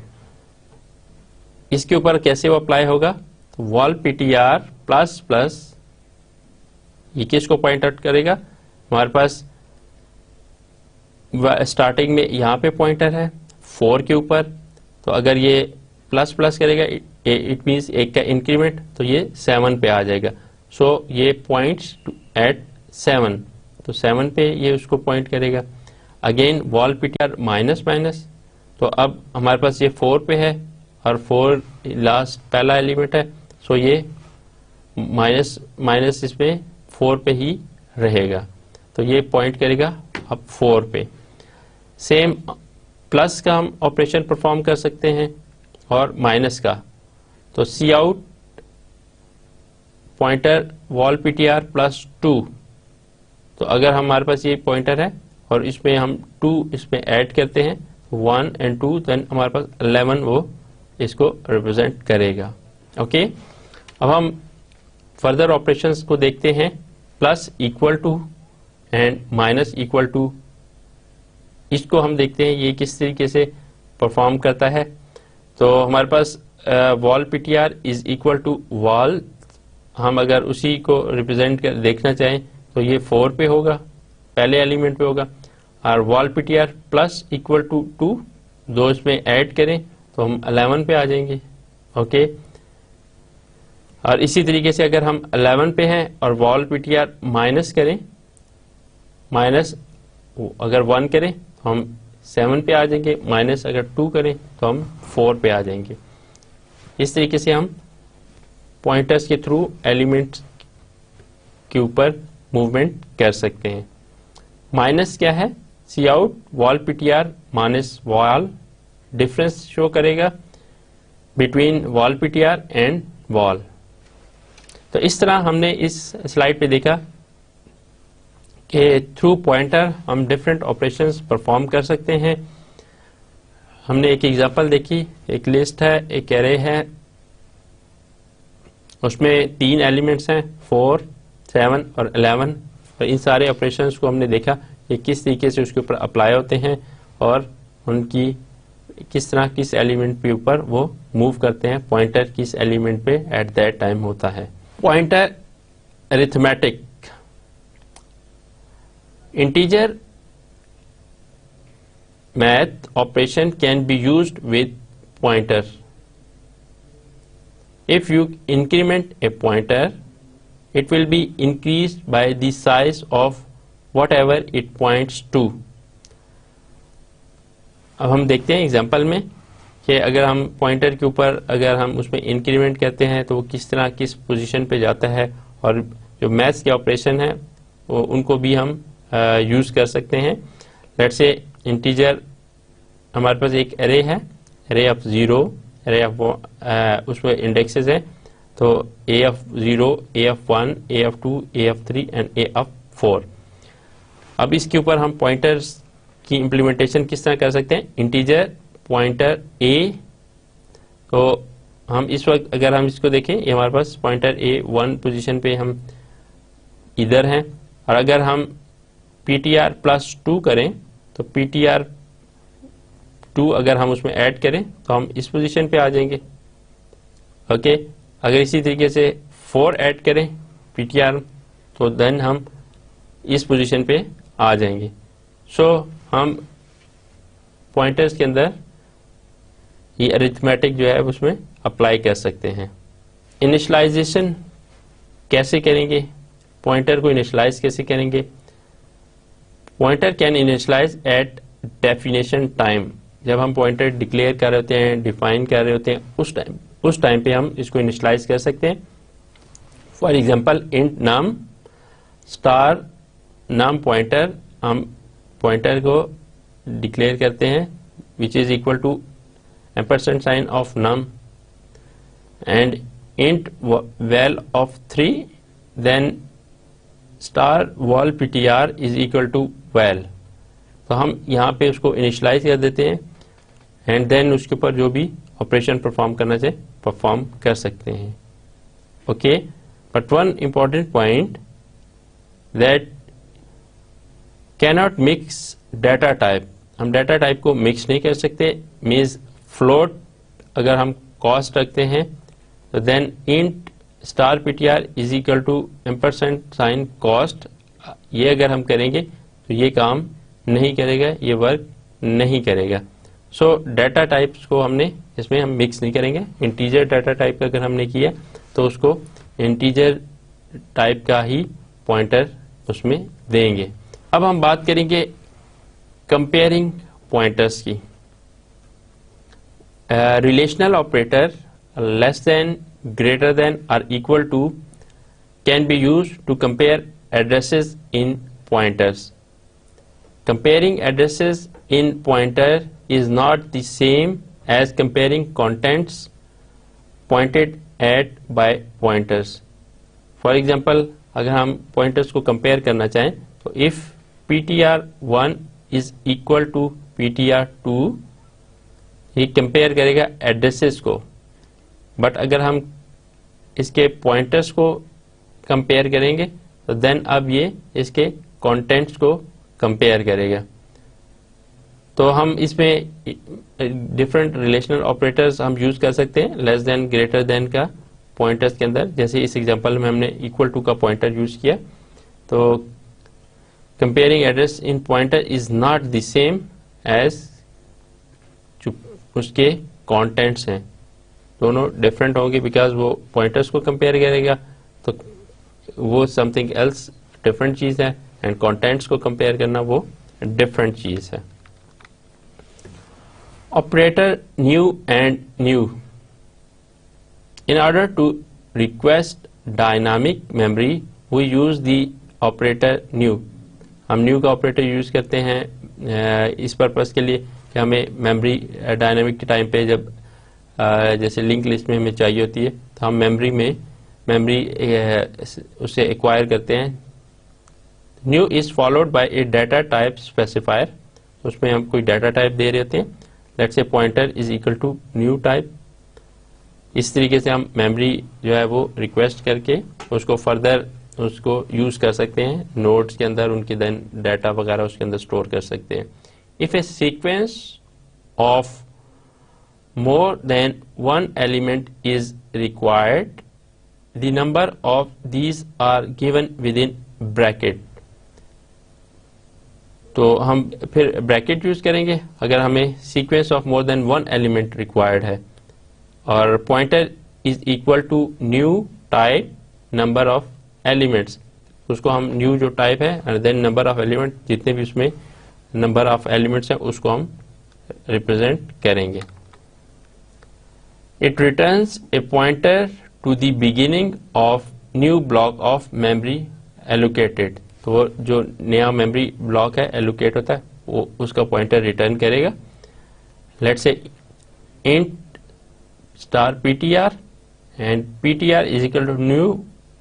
اس کے اوپر کیسے وہ اپلائی ہوگا, val p t r plus plus یہ کس کو پوائنٹ آؤٹ کرے گا, ہمارے پاس اسٹارٹنگ میں یہاں پہ پوائنٹر ہے 4 کے اوپر, تو اگر یہ پلس پلس کرے گا اٹ مینس ایک کا انکریمنٹ, تو یہ 7 پہ آ جائے گا. سو یہ پوائنٹس ایٹ 7, تو 7 پہ یہ اس کو پوائنٹ کرے گا. اگین وال p t are minus minus, تو اب ہمارے پاس یہ 4 پہ ہے اور 4 لاسٹ پہلا ایلیمنٹ ہے, سو یہ مائنس مائنس اس میں 4 پہ ہی رہے گا, تو یہ پوائنٹ کرے گا اب 4 پہ. سیم پلس کا ہم آپریشن پرفارم کر سکتے ہیں اور مائنس کا. تو سی آؤٹ پوائنٹر وال پی ٹی آر پلس 2, تو اگر ہمارے پاس یہ پوائنٹر ہے اور اس میں ہم 2 اس میں ایڈ کرتے ہیں 1 and 2, دین ہمارے پاس 11 وہ اس کو ریپرزینٹ کرے گا. اوکے, اب ہم فردر آپریشنس کو دیکھتے ہیں. Plus equal to and minus equal to, اس کو ہم دیکھتے ہیں یہ کس طریقے سے پرفارم کرتا ہے. تو ہمارے پاس val p t r is equal to val, ہم اگر اسی کو ریپرزینٹ کر دیکھنا چاہیں تو یہ 4 پہ ہوگا، پہلے ایلیمنٹ پہ ہوگا، اور val p t r plus equal to 2 دو اس میں ایڈ کریں تو ہم 11 پہ آ جائیں گے. اوکے، اور اسی طریقے سے اگر ہم 11 پہ ہیں اور val p t are minus کریں، مائنس اگر 1 کریں تو ہم 7 پہ آ جائیں گے، مائنس اگر 2 کریں تو ہم 4 پہ آ جائیں گے. اس طریقے سے ہم پوائنٹرز کے تھرو ایلیمنٹ کے اوپر موومنٹ کر سکتے ہیں. مائنس کیا ہے؟ سی آؤٹ وال پی ٹی آر مائنس وال، ڈفرینس شو کرے گا بٹوین وال پی ٹی آر اینڈ وال. تو اس طرح ہم نے اس سلائیڈ پہ دیکھا کہ تھرو پوائنٹر ہم ڈفرینٹ آپریشنز پرفارم کر سکتے ہیں. ہم نے ایک ایگزامپل دیکھی، ایک لسٹ ہے، ایک ایرے ہے، اس میں 3 ایلیمنٹس ہیں 4 7 اور 11. تو ان سارے آپریشنز کو ہم نے دیکھا کہ کس طریقے سے اس کے اوپر اپلائی ہوتے ہیں اور ان کی کس طرح کس ایلیمنٹ کے اوپر وہ موو کرتے ہیں، پوائنٹر کس ایلیمنٹ پہ ایٹ دیٹ ٹائم ہوتا ہے. Pointer arithmetic integer math operation can be used with pointer. If you increment a pointer, it will be increased by the size of whatever it points to. اب ہم دیکھتے ہیں example میں کہ اگر ہم پوائنٹر کے اوپر اگر ہم اس میں انکریمنٹ کرتے ہیں تو وہ کس طرح کس پوزیشن پہ جاتا ہے، اور جو میتھس کے آپریشن ہیں وہ ان کو بھی ہم یوز کر سکتے ہیں. لیٹ سے انٹیجر ہمارے پاس ایک ارے ہے، ارے آف 0، ارے آف اس میں انڈیکسز ہیں، تو a of 0، a of 1، a of 2، a of 3 and a of 4. اب اس کے اوپر ہم پوائنٹرز کی امپلیمنٹیشن کس طرح کر سکتے ہیں؟ انٹیجر پوائنٹر اے، تو ہم اس وقت اگر ہم اس کو دیکھیں یہ ہمارے پاس پوائنٹر اے 1 پوزیشن پہ ہم ادھر ہیں، اور اگر ہم پی ٹی آر پلس 2 کریں تو پی ٹی آر 2 اگر ہم اس میں ایڈ کریں تو ہم اس پوزیشن پہ آ جائیں گے. اوکے، اگر اسی طریقے سے 4 ایڈ کریں پی ٹی آر تو دین ہم اس پوزیشن پہ آ جائیں گے. سو ہم پوائنٹرز کے اندر یہ ارتھمیٹک جو ہے اس میں اپلائی کر سکتے ہیں. انیشلائزیشن کیسے کریں گے؟ پوائنٹر کو انیشلائز کیسے کریں گے؟ Pointer can initialize at definition time. جب ہم پوائنٹر ڈکلیئر کر رہے ہوتے ہیں، ڈیفائن کر رہے ہوتے ہیں، اس ٹائم پہ ہم اس کو انیشلائز کر سکتے ہیں. فار ایگزامپل انٹ نام اسٹار نام پوائنٹر، ہم پوائنٹر کو ڈکلیئر کرتے ہیں which is equal to ampersand sign of num and int val of 3, then star val ptr is equal to val. تو ہم یہاں پہ اس کو انیشلائز کر دیتے ہیں اینڈ دین اس کے اوپر جو بھی آپریشن پرفارم کرنا چاہے پرفارم کر سکتے ہیں. Okay, but one important point that cannot mix data type. ہم ڈیٹا ٹائپ کو مکس نہیں کر سکتے. مینز فلوٹ اگر ہم کاسٹ رکھتے ہیں تو then int star p t r is equal to ampersand sign cast, یہ اگر ہم کریں گے تو یہ کام نہیں کرے گا، یہ ورک نہیں کرے گا. سو ڈیٹا ٹائپس کو ہم نے اس میں ہم مکس نہیں کریں گے. انٹیجر ڈیٹا ٹائپ کا اگر ہم نے کیا تو اس کو انٹیجر ٹائپ کا ہی پوائنٹر اس میں دیں گے. اب ہم بات کریں گے کمپیئرنگ پوائنٹرس کی. ریلیشنل آپریٹر لیس دین، گریٹر دین اور equal to can be used to compare addresses in pointers. Comparing addresses in pointer is not the same as comparing contents pointed at by pointers. For example, اگر ہم pointers کو compare کرنا چاہیں تو if ptr1 is equal to ptr2، یہ compare کرے گا addresses کو، but اگر ہم اس کے پوائنٹرز کو کمپیئر کریں گے تو دین اب یہ اس کے کانٹینٹس کو کمپیئر کرے گا. تو ہم اس میں ڈفرینٹ ریلیشنل آپریٹرز ہم یوز کر سکتے ہیں لیس دین گریٹر دین کا پوائنٹرز کے اندر. جیسے اس ایگزامپل میں ہم نے ایکول ٹو کا پوائنٹر یوز کیا, تو comparing address in pointer is not the same as جو اس کے contents ہیں, دونوں ڈفرینٹ ہوں گے بیکاز وہ پوائنٹرس کو کمپیئر کرے گا تو وہ سم تھنگ ایلس ڈفرینٹ چیز ہے, اینڈ کانٹینٹس کو کمپیئر کرنا وہ ڈفرینٹ چیز ہے. Operator new and new. In order to request dynamic memory we use the operator new. ہم نیو کا آپریٹر یوز کرتے ہیں اس پرپس کے لیے کہ ہمیں میموری ڈائنامک کے ٹائم پہ جب جیسے لنک لسٹ میں ہمیں چاہیے ہوتی ہے تو ہم میموری اسے ایکوائر کرتے ہیں. New is followed by a data type specifier. اس میں ہم کوئی ڈیٹا ٹائپ دے رہے ہوتے ہیں, let's a pointer is equal to new type. اس طریقے سے ہم میموری جو ہے وہ ریکویسٹ کر کے اس کو فردر اس کو یوز کر سکتے ہیں نوڈس کے اندر, ان کے دین ڈیٹا وغیرہ اس کے اندر اسٹور کر سکتے ہیں. If a sequence of more than one element is required the number of these are given with in bracket. تو ہم پھر بریکٹ یوز کریں گے اگر ہمیں sequence of more than one element required ہے, اور pointer is equal to new type number of elements. اس کو ہم نیو جو ٹائپ ہے and then number of element, جتنے بھی اس میں نمبر آف ایلیمنٹس ہیں اس کو ہم ریپرزینٹ کریں گے. It returns a pointer to the beginning of new block of memory allocated. تو وہ جو نیا میموری بلاک ہے ایلوکیٹ ہوتا ہے وہ اس کا پوائنٹر ریٹرن کرے گا. Let's say int star p t r and p t r is equal to new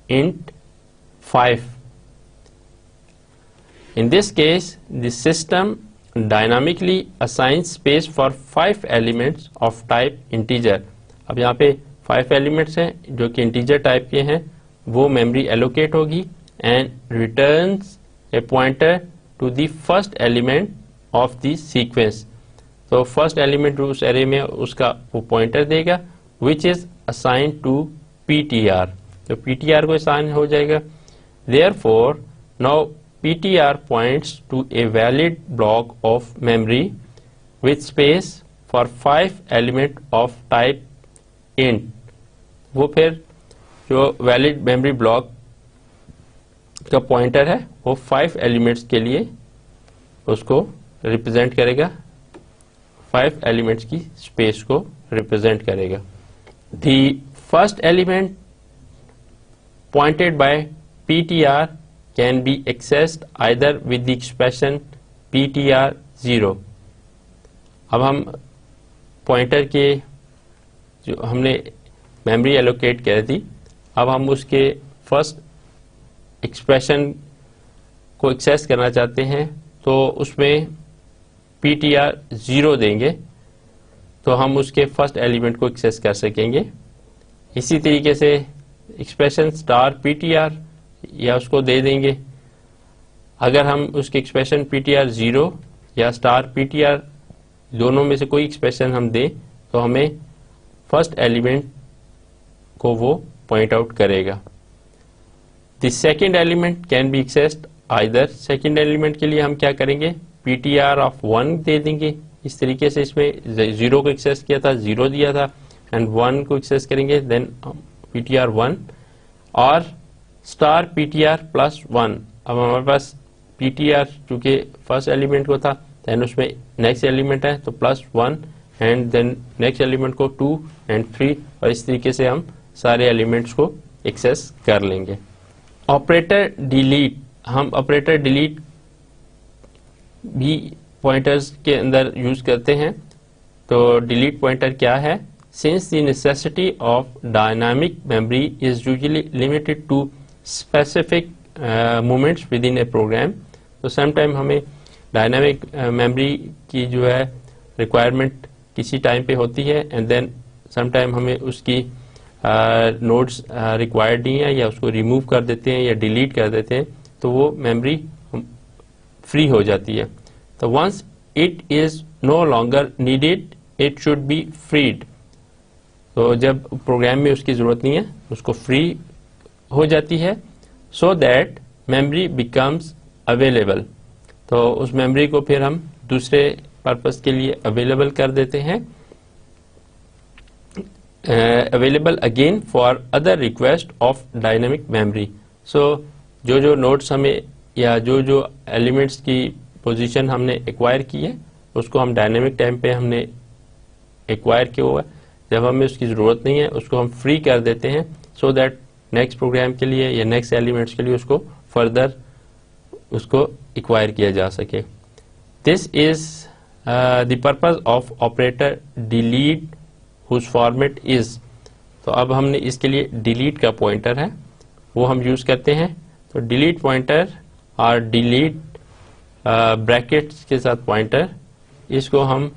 int 5. In this case, the system dynamically assigns space for 5 elements of type integer. اب یہاں پہ 5 elements ہیں جو کہ integer type کے ہیں, وہ memory allocate ہوگی and returns a pointer to the first element of the sequence. تو فرسٹ ایلیمنٹ جو اس ایرے میں اس کا وہ پوائنٹر دے گا which is assign to p t r. تو پی ٹی آر کو اسائن ہو جائے گا. Therefore, now PTR points to a valid block of memory with space for 5 element of type int. وہ پھر جو ویلڈ میموری بلاک کا pointer ہے وہ 5 ایلیمنٹس کے لیے اس کو ریپرزینٹ کرے گا, 5 ایلیمنٹس کی اسپیس کو ریپرزینٹ کرے گا. The first element pointed by PTR can be accessed either with the expression PTR0. اب ہم پوائنٹر کے جو ہم نے میموری ایلوکیٹ کر دی, اب ہم اس کے فرسٹ ایکسپریشن کو ایکسیس کرنا چاہتے ہیں تو اس میں PTR0 دیں گے تو ہم اس کے فرسٹ ایلیمنٹ کو ایکسیس کر سکیں گے. اسی طریقے سے expression star p t are یا اس کو دے دیں گے. اگر ہم اس کے ایکسپریشن پی ٹی آر 0 یا اسٹار پی ٹی آر دونوں میں سے کوئی ایکسپریشن ہم دیں تو ہمیں فرسٹ ایلیمنٹ کو وہ پوائنٹ آؤٹ کرے گا. The second element can be accessed either. Second element کے لیے ہم کیا کریں گے, پی ٹی آر آف 1 دے دیں گے. اس طریقے سے اس میں 0 کو ایکسیس کیا تھا, 0 دیا تھا, اینڈ 1 کو ایکسیس کریں گے دین پی ٹی آر 1 اور star p t r plus 1. اب ہمارے پاس پی ٹی آر چونکہ فرسٹ ایلیمنٹ کو تھا دین اس میں نیکسٹ ایلیمنٹ ہے تو plus 1 and then next element کو 2 اینڈ 3, اور اس طریقے سے ہم سارے ایلیمنٹس کو ایکسیس کر لیں گے. آپریٹر ڈیلیٹ, ہم آپریٹر ڈیلیٹ بھی پوائنٹرز کے اندر یوز کرتے ہیں. تو ڈیلیٹ پوائنٹر کیا ہے, since the necessity of dynamic memory is usually limited to specific moments within a program, تو سم ٹائم ہمیں ڈائنامک میموری کی جو ہے ریکوائرمنٹ کسی ٹائم پہ ہوتی ہے اینڈ دین سم ٹائم ہمیں اس کی نوڈس ریکوائرڈ نہیں ہے یا اس کو ریموو کر دیتے ہیں یا ڈیلیٹ کر دیتے ہیں تو وہ میموری فری ہو جاتی ہے. تو once it is no longer needed, it should be freed. تو جب پروگرام میں اس کی ضرورت نہیں ہے اس کو فری ہو جاتی ہے. so that memory becomes available. تو اس میموری کو پھر ہم دوسرے پرپس کے لیے اویلیبل کر دیتے ہیں. Available again for other request of dynamic memory. So جو نوٹس ہمیں یا جو ایلیمنٹس کی پوزیشن ہم نے ایکوائر کی ہے اس کو ہم ڈائنامک ٹائم پہ ہم نے ایکوائر کیا ہوا ہے. جب ہمیں اس کی ضرورت نہیں ہے اس کو ہم فری کر دیتے ہیں سو دیٹ نیکسٹ پروگرام کے لیے یا نیکسٹ ایلیمنٹس کے لیے اس کو فردر اس کو ایکوائر کیا جا سکے. This is the purpose of operator delete whose format is. تو اب ہم نے اس کے لیے ڈیلیٹ کا پوائنٹر ہے وہ ہم یوز کرتے ہیں. تو ڈیلیٹ پوائنٹر اور ڈیلیٹ بریکٹس کے ساتھ پوائنٹر اس کو ہم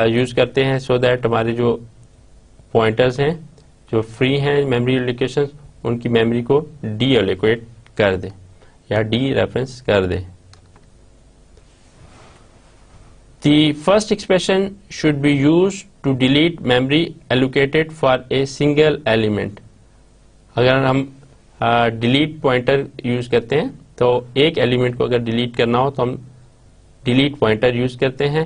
یوز کرتے ہیں سو دیٹ ہمارے جو پوائنٹرز ہیں جو فری ہیں میموری لوکیشنز ان کی میموری کو ڈی ایلوکیٹ کر دیں یا ڈی ریفرنس کر دیں. The first expression should be used to delete memory allocated for a single element. اگر ہم delete pointer use کرتے ہیں تو ایک ایلیمنٹ کو اگر ڈیلیٹ کرنا ہو تو ہم delete pointer use کرتے ہیں.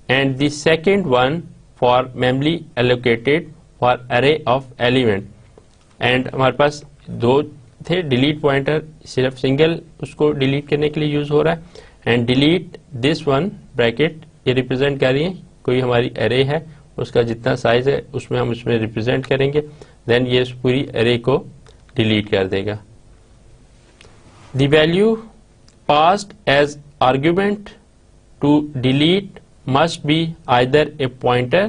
And the second one for memory allocated for array of element. And ہمارے پاس دو تھے delete pointer صرف single اس کو delete کرنے کے لیے use ہو رہا ہے. And delete this one bracket یہ ریپرزینٹ کر رہی ہیں کوئی ہماری ارے ہے اس کا جتنا سائز ہے اس میں ہم اس میں ریپرزینٹ کریں گے دین یہ اس پوری ارے کو ڈیلیٹ کر دے گا. The value passed as argument to delete must be either a pointer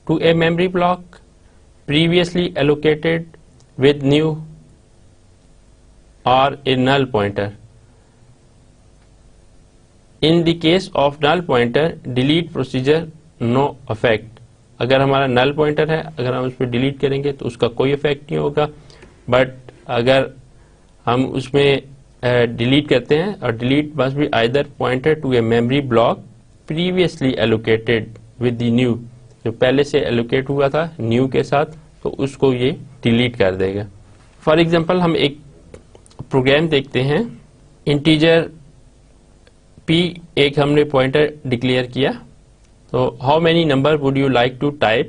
to a memory block previously allocated with new or a null pointer. In the case of null pointer, delete procedure no effect. اگر ہمارا null pointer ہے اگر ہم اس پہ delete کریں گے تو اس کا کوئی effect نہیں ہوگا. بٹ اگر ہم اس میں delete کرتے ہیں اور delete must be either pointer to a memory block previously allocated with the new. جو پہلے سے allocate ہوا تھا new کے ساتھ تو اس کو یہ delete کر دے گا. For example ہم ایک پروگرام دیکھتے ہیں. انٹیجر پی ایک ہم نے پوائنٹر ڈکلیئر کیا تو how many number would you like to type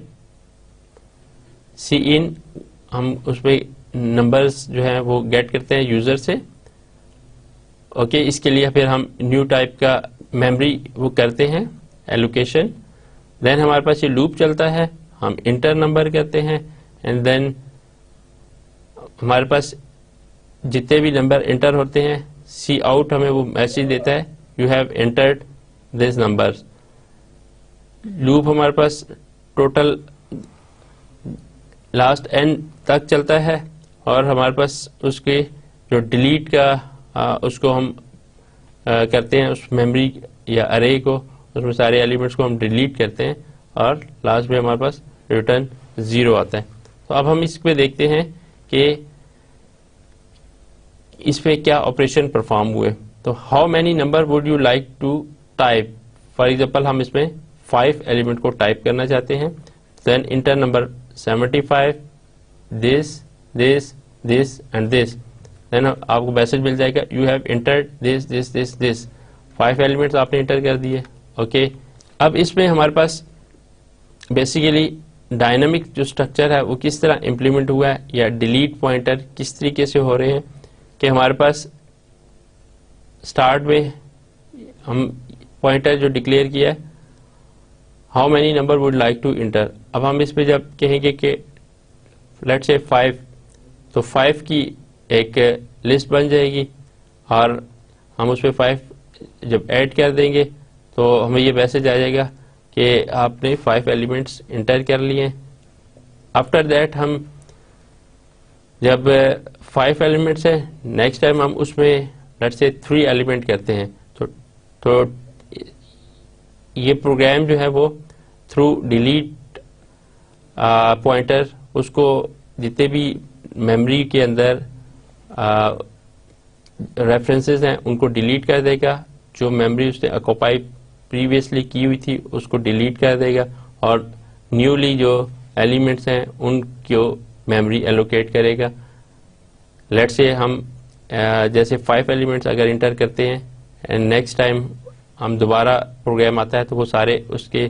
cin ہم اس پہ نمبرز جو ہیں وہ گیٹ کرتے ہیں یوزر سے. اوکے اس کے لیے پھر ہم نیو ٹائپ کا میموری وہ کرتے ہیں ایلوکیشن. دین ہمارے پاس یہ لوپ چلتا ہے ہم انٹر نمبر کرتے ہیں اینڈ دین ہمارے پاس جتنے بھی نمبر انٹر ہوتے ہیں سی آؤٹ ہمیں وہ میسج دیتا ہے you have entered these numbers. Loop ہمارے پاس ٹوٹل لاسٹ اینڈ تک چلتا ہے اور ہمارے پاس اس کے جو ڈیلیٹ کا اس کو ہم کرتے ہیں اس میموری یا ارے کو اس میں سارے ایلیمنٹس کو ہم ڈیلیٹ کرتے ہیں اور لاسٹ میں ہمارے پاس ریٹرن 0 آتا ہے. تو اب ہم اس پہ دیکھتے ہیں کہ اس پہ کیا آپریشن پرفارم ہوئے. تو how many number would you like to type. For example ہم اس میں 5 ایلیمنٹ کو ٹائپ کرنا چاہتے ہیں. Then enter number 75 this and this. Then آپ کو میسج مل جائے گا you have entered this 5 elements آپ نے انٹر کر دیے. اوکے اب اس میں ہمارے پاس بیسیکلی ڈائنامک جو اسٹرکچر ہے وہ کس طرح امپلیمنٹ ہوا ہے یا ڈیلیٹ پوائنٹر کس طریقے سے ہو رہے ہیں کہ ہمارے پاس اسٹارٹ میں ہم پوائنٹر جو ڈکلیئر کیا ہے how many number would like to enter. اب ہم اس پہ جب کہیں گے کہ لیٹس سے 5 تو 5 کی ایک لسٹ بن جائے گی اور ہم اس پہ 5 جب ایڈ کر دیں گے تو ہمیں یہ میسج آ جائے گا کہ آپ نے 5 ایلیمنٹس انٹر کر لیے. آفٹر دیٹ ہم جب 5 ایلیمنٹس ہیں نیکسٹ ٹائم ہم اس میں لیٹس سے 3 ایلیمنٹ کرتے ہیں تو یہ پروگرام جو ہے وہ تھرو ڈیلیٹ پوائنٹر اس کو جتنے بھی میموری کے اندر ریفرنسز ہیں ان کو ڈیلیٹ کر دے گا جو میموری اس نے اکوپائی پریویسلی کی ہوئی تھی اس کو ڈیلیٹ کر دے گا اور نیولی جو ایلیمنٹس ہیں ان کو میموری ایلوکیٹ کرے گا. لیٹ سے ہم جیسے 5 ایلیمنٹس اگر انٹر کرتے ہیں اینڈ نیکسٹ ٹائم ہم دوبارہ پروگرام آتا ہے تو وہ سارے اس کے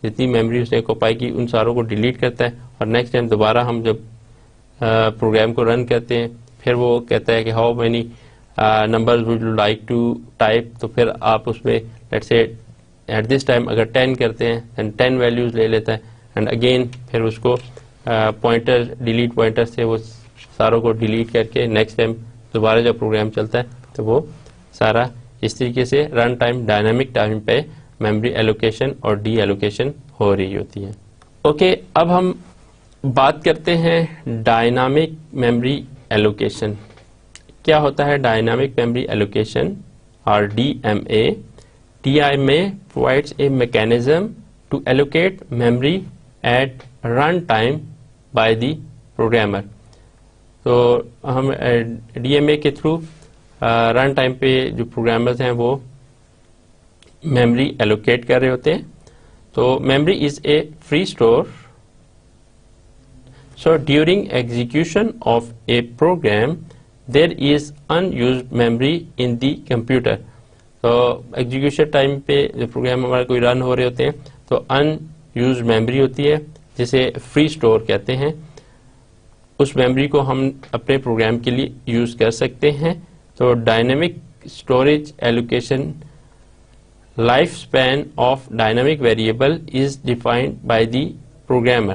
جتنی میموری اس نے اکوپائی کی ان ساروں کو ڈیلیٹ کرتا ہے اور نیکسٹ ٹائم دوبارہ ہم جب پروگرام کو رن کرتے ہیں پھر وہ کہتا ہے کہ how many numbers would you like to type, تو پھر آپ اس میں لیٹ سے ایٹ دس ٹائم اگر 10 کرتے ہیں دین 10 ویلیوز لے لیتا ہے اینڈ اگین پھر اس کو پوائنٹر ڈیلیٹ پوائنٹر سے وہ ساروں کو ڈیلیٹ کر کے نیکسٹ ٹائم دوبارہ جب پروگرام چلتا ہے تو وہ سارا اس طریقے سے رن ٹائم ڈائنامک ٹائم پہ میموری ایلوکیشن اور ڈی ایلوکیشن ہو رہی ہوتی ہے. اوکے, اب ہم بات کرتے ہیں ڈائنامک میموری ایلوکیشن. کیا ہوتا ہے ڈائنامک میموری ایلوکیشن اور DMA؟ DMA provides a mechanism to allocate memory at run time by the programmer. تو ہم DMA کے تھرو رن ٹائم پہ جو پروگرامرز ہیں وہ میموری ایلوکیٹ کر رہے ہوتے ہیں. تو memory is a free store. So during execution of a programme there is unused memory in the computer. تو ایگزیکیوشن ٹائم پہ جو پروگرام ہمارا کوئی رن ہو رہے ہوتے ہیں تو unused memory ہوتی ہے جسے فری اسٹور کہتے ہیں. اس میموری کو ہم اپنے پروگرام کے لیے یوز کر سکتے ہیں. تو dynamic storage allocation life span of dynamic variable is defined by the programmer.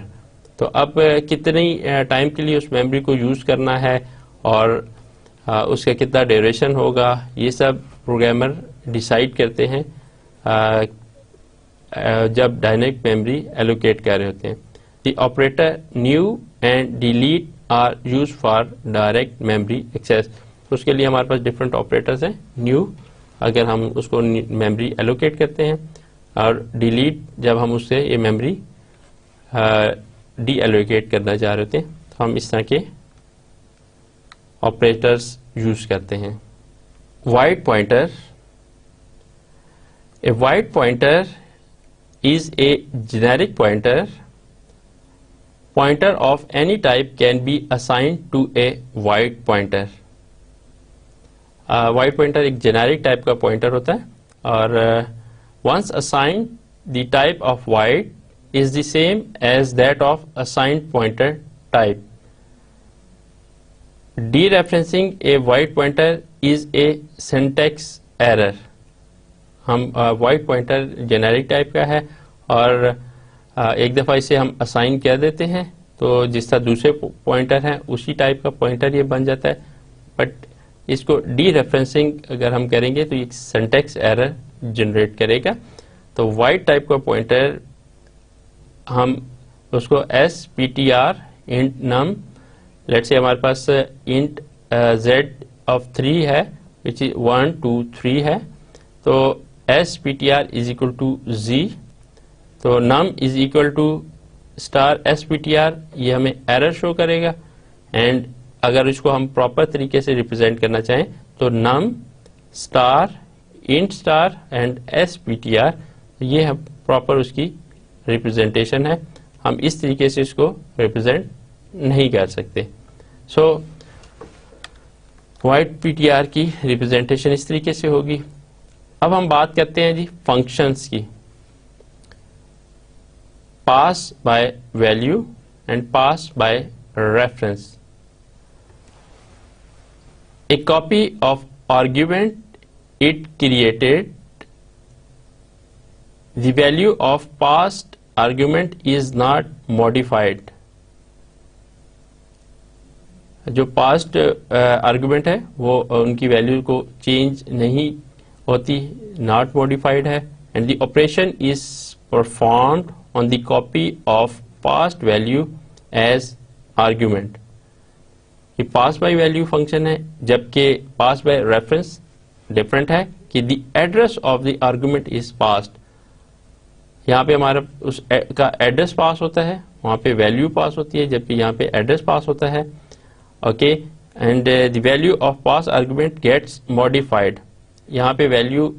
تو اب کتنی ٹائم کے لیے اس میموری کو یوز کرنا ہے اور اس کا کتنا ڈیوریشن ہوگا یہ سب پروگرامر ڈیسائیڈ کرتے ہیں جب ڈائنامک میموری ایلوکیٹ کر رہے ہوتے ہیں. The operator new and delete are use for direct memory access. اس کے لیے ہمارے پاس ڈفرینٹ آپریٹرز ہیں. نیو اگر ہم اس کو میموری ایلوکیٹ کرتے ہیں اور ڈیلیٹ جب ہم اس سے یہ میموری ڈی ایلوکیٹ کرنا چاہ رہے ہوتے ہیں تو ہم اس طرح کے آپریٹرز یوز کرتے ہیں. Wide pointer. A wide pointer is a generic pointer. Pointer of any type can be assigned to a wide pointer. Wide pointer ایک generic type کا pointer ہوتا ہے اور once assigned the type of wide is the same as that of assigned pointer type. Dereferencing a wide pointer is a syntax error. ہم wide pointer generic type کا ہے اور ایک دفعہ اسے ہم اسائن کر دیتے ہیں تو جس طرح دوسرے پوائنٹر ہیں اسی ٹائپ کا پوائنٹر یہ بن جاتا ہے. بٹ اس کو ڈی ریفرنسنگ اگر ہم کریں گے تو یہ سینٹیکس ایرر جنریٹ کرے گا. تو وائڈ ٹائپ کا پوائنٹر ہم اس کو s p t r int num let say ہمارے پاس انٹ زیڈ آف 3 ہے وچ 1 2 3 ہے. تو s p t r is equal to z. تو num is equal to star s p t r یہ ہمیں ایرر شو کرے گا. اینڈ اگر اس کو ہم پراپر طریقے سے ریپرزینٹ کرنا چاہیں تو num star int star and s p t r یہ پراپر اس کی ریپرزینٹیشن ہے. ہم اس طریقے سے اس کو ریپرزینٹ نہیں کر سکتے. سو وائڈ پی ٹی آر کی ریپرزینٹیشن اس طریقے سے ہوگی. اب ہم بات کرتے ہیں جی فنکشنز کی. Pass by value and pass by reference. A copy of argument it created, the value of passed argument is not modified. جو past argument ہے وہ ان کی ویلیو کو چینج نہیں ہوتی, not modified ہے. And the operation is performed on the copy of past value as argument. یہ pass by value function ہے جبکہ پاس بائی ریفرنس ڈفرینٹ ہے کہ دی address of the argument is passed. یہاں پہ ہمارا اس کا ایڈریس پاس ہوتا ہے, وہاں پہ ویلیو پاس ہوتی ہے جبکہ یہاں پہ ایڈریس پاس ہوتا ہے. Okay, and the value of pass argument gets modified. یہاں پہ ویلیو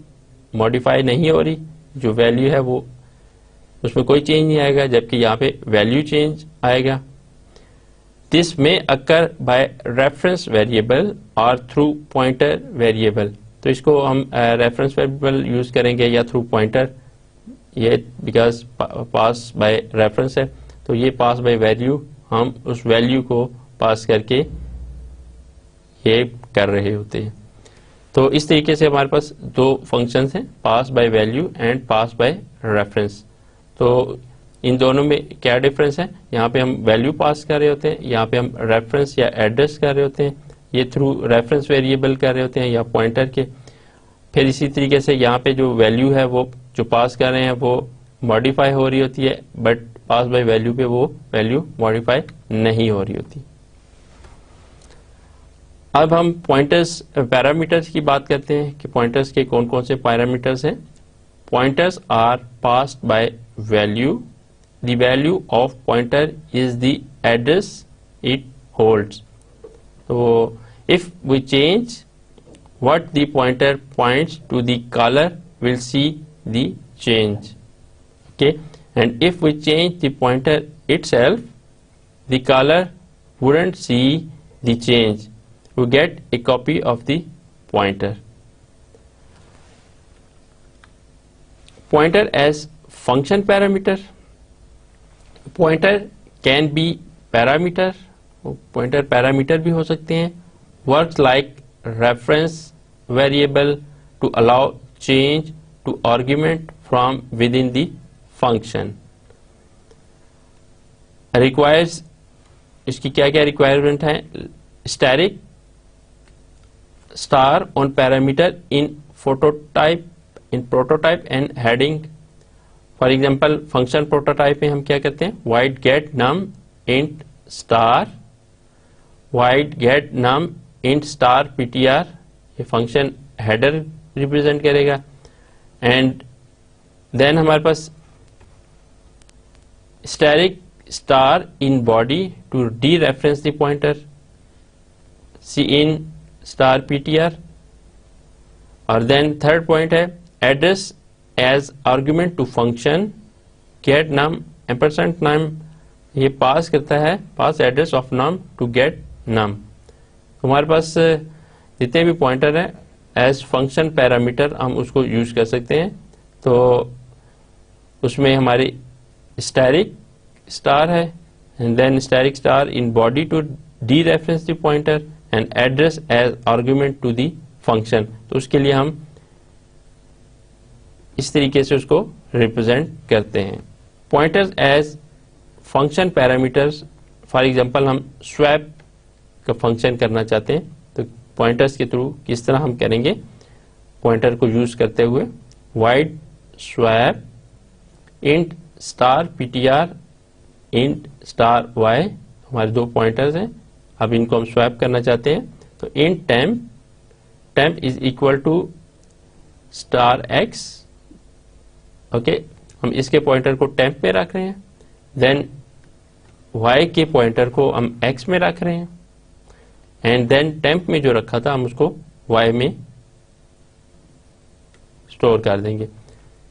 ماڈیفائی نہیں ہو رہی جو ویلیو ہے وہ اس میں کوئی چینج نہیں آئے گا, جبکہ یہاں پہ ویلیو چینج آئے گا. دس میں اکر بائی ریفرنس ویریبل اور تھرو پوائنٹر ویریبل. تو اس کو ہم ریفرنس ویریبل یوز کریں گے یا تھرو پوائنٹر, یہ بیکاز پاس بائی ریفرنس ہے, تو یہ پاس بائی ویلیو, ہم اس ویلیو کو پاس کر کے یہ کر رہے ہوتے ہیں. تو اس طریقے سے ہمارے پاس دو فنکشنز ہیں, pass by value and pass by reference. تو ان دونوں میں کیا ڈفرنس ہے, یہاں پہ ہم ویلیو پاس کر رہے ہوتے ہیں, یہاں پہ ہم ریفرنس یا ایڈریس کر رہے ہوتے ہیں, یہ تھرو ریفرنس ویریبل کر رہے ہوتے ہیں یا پوائنٹر کے. پھر اسی طریقے سے یہاں پہ جو ویلیو ہے وہ جو پاس کر رہے ہیں وہ ماڈیفائی ہو رہی ہوتی ہے, بٹ پاس بائی ویلیو پہ وہ ویلیو ماڈیفائی نہیں ہو رہی ہوتی. اب ہم پوائنٹرز پیرامیٹرز کی بات کرتے ہیں کہ پوائنٹرز کے کون کون سے پیرامیٹرز ہیں. Pointers are passed by value. The value of pointer is the address it holds. تو if we change what the pointer points to the caller will see the change. Okay, and if we change the pointer itself, the caller wouldn't see the change. We get a copy of the pointer. Pointer as function parameter. Pointer can be parameter. Pointer parameter بھی ہو سکتے ہیں. Works like reference variable to allow change to argument from within the function. Requires, اس کی کیا کیا requirement ہے, static star on parameter in prototype and heading. For example, function prototype میں ہم کیا کرتے ہیں, void get num int star, void get num int star ptr, یہ فنکشن ہیڈر ریپرزینٹ کرے گا. اینڈ دین ہمارے پاس asterisk star in body to dereference the pointer, cin star p t r. اور then third point ہے address as argument to function get num ampersand num, یہ pass کرتا ہے pass address of num to get num. ہمارے پاس جتنے بھی pointer ہیں as function parameter ہم اس کو یوز کر سکتے ہیں. تو اس میں ہماری اسٹیرک اسٹار ہے, and then asterisk star in body to dereference the pointer and address as argument to the function. تو اس کے لیے ہم اس طریقے سے اس کو ریپرزینٹ کرتے ہیں. Pointers as function parameters, for example ہم سویپ کا فنکشن کرنا چاہتے ہیں تو پوائنٹرز کے تھرو کس طرح ہم کریں گے, پوائنٹر کو یوز کرتے ہوئے void swap int star ptr int star y, ہمارے دو پوائنٹرز ہیں, اب ان کو ہم سویپ کرنا چاہتے ہیں. تو int temp is equal to star x. Okay, ہم اس کے پوائنٹر کو ٹیمپ میں رکھ رہے ہیں, دین y کے پوائنٹر کو ہم x میں رکھ رہے ہیں, اینڈ دین ٹیمپ میں جو رکھا تھا ہم اس کو y میں اسٹور کر دیں گے.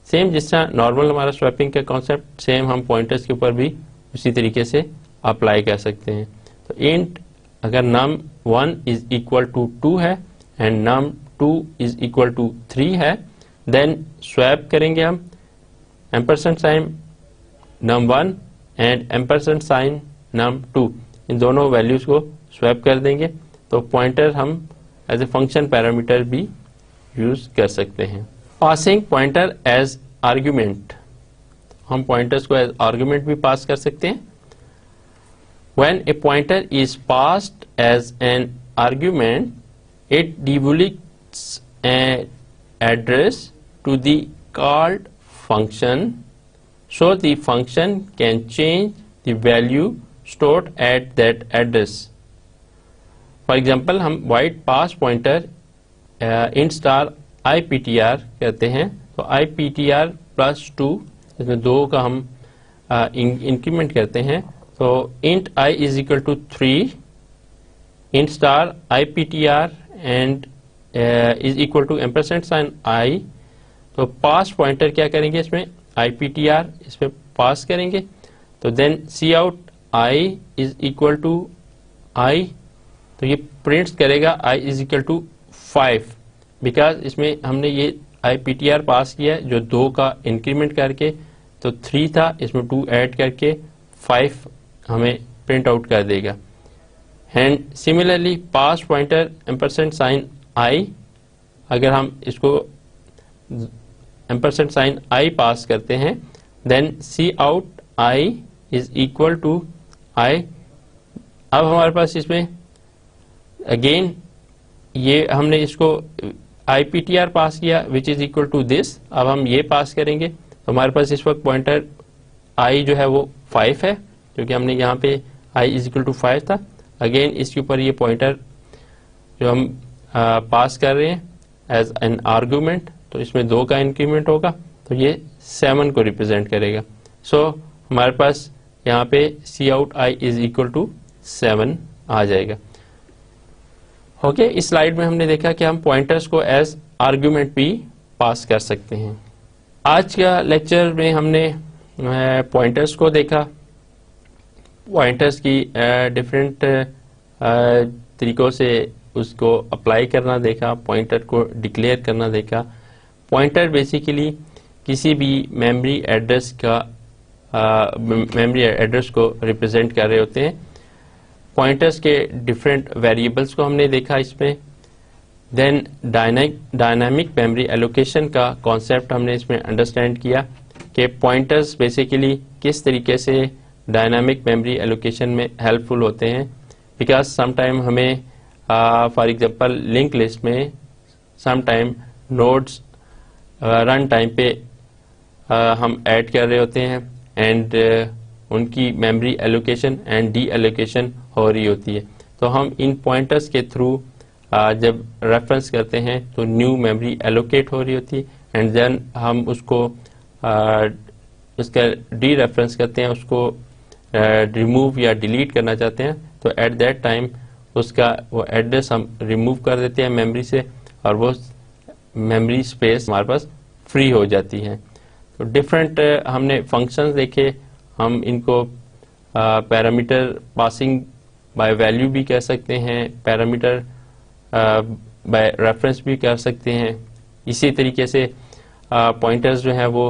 سیم جس طرح نارمل ہمارا سویپنگ کا کانسیپٹ, سیم ہم پوائنٹرز کے اوپر بھی اسی طریقے سے اپلائی کر سکتے ہیں. تو انٹ اگر num1 از اکول ٹو 2 ہے and num2 is equal to 3 ہے, دین سویپ کریں گے ہم ampersand sign num1 and ampersand sign num2, ان دونوں ویلیوز کو سویپ کر دیں گے. تو پوائنٹر ہم ایز اے فنکشن پیرامیٹر بھی یوز کر سکتے ہیں. پاسنگ پوائنٹر ایز آرگومنٹ, ہم پوائنٹرز کو ایز آرگومنٹ بھی پاس کر سکتے ہیں. When a pointer is passed as an argument, it devolves an address to the called function, so the function can change the value stored at that address. For example, ہم void pass pointer int star iptr کہتے ہیں. تو iptr plus 2, اس میں 2 کا ہم increment کرتے ہیں. تو int I is equal to 3, int star iptr and is equal to ampersand sign I. تو پاس پوائنٹر کیا کریں گے اس میں IPTR اس میں پاس کریں گے, تو then cout I is equal to I, تو یہ پرنٹس کرے گا I is equal to 5, because اس میں ہم نے یہ IPTR پاس کیا ہے جو 2 کا انکریمنٹ کر کے, تو 3 تھا اس میں 2 ایڈ کر کے 5 ہمیں پرنٹ آؤٹ کر دے گا. And similarly pass pointer ampersand sign I, اگر ہم اس کو ایمپرسینٹ سائن I پاس کرتے ہیں, then cout I is equal to I. اب ہمارے پاس اس میں اگین یہ ہم نے اس کو IPTR پاس کیا وچ از اکول ٹو دس, اب ہم یہ پاس کریں گے تو ہمارے پاس اس وقت پوائنٹر I جو ہے وہ 5 ہے, کیونکہ ہم نے یہاں پہ I از اکول ٹو 5 تھا. اگین اس کے اوپر یہ پوائنٹر جو ہم پاس کر رہے ہیں ایز این آرگومنٹ, تو اس میں 2 کا انکریمنٹ ہوگا تو یہ 7 کو ریپرزینٹ کرے گا. سو ہمارے پاس یہاں پہ cout I is equal to 7 آ جائے گا. اوکے, اس سلائیڈ میں ہم نے دیکھا کہ ہم پوائنٹرز کو ایز آرگومنٹ بھی پاس کر سکتے ہیں. آج کا لیکچر میں ہم نے پوائنٹرز کو دیکھا, پوائنٹرز کی ڈفرینٹ طریقوں سے اس کو اپلائی کرنا دیکھا, پوائنٹر کو ڈکلیئر کرنا دیکھا. پوائنٹر بیسیکلی کسی بھی میموری ایڈریس کا میموری ایڈریس کو ریپرزینٹ کر رہے ہوتے ہیں. پوائنٹرز کے ڈفرینٹ ویریبلس کو ہم نے دیکھا اس میں. دین ڈائنامک میموری ایلوکیشن کا کانسیپٹ ہم نے اس میں انڈرسٹینڈ کیا کہ پوائنٹرز بیسیکلی کس طریقے سے ڈائنامک میموری ایلوکیشن میں ہیلپ فل ہوتے ہیں, بیکاز سم ٹائم ہمیں فار ایگزامپل لنک لسٹ میں some time nodes run time پہ ہم ایڈ کر رہے ہوتے ہیں اینڈ ان کی memory allocation and deallocation ہو رہی ہوتی ہے. تو ہم ان پوائنٹرز کے تھرو جب ریفرنس کرتے ہیں تو نیو میموری ایلوکیٹ ہو رہی ہوتی ہے, اینڈ دین ہم اس کو اس کا ڈی ریفرنس کرتے ہیں, اس کو ریموو یا ڈیلیٹ کرنا چاہتے ہیں, تو ایٹ دیٹ ٹائم اس کا وہ ایڈریس ہم ریموو کر دیتے ہیں میموری سے, اور وہ میموری اسپیس ہمارے پاس فری ہو جاتی ہے. تو ڈفرینٹ ہم نے فنکشنز دیکھے, ہم ان کو پیرامیٹر پاسنگ بائی ویلیو بھی کہہ سکتے ہیں, پیرامیٹر بائی ریفرنس بھی کر سکتے ہیں. اسی طریقے سے پوائنٹرز جو ہیں وہ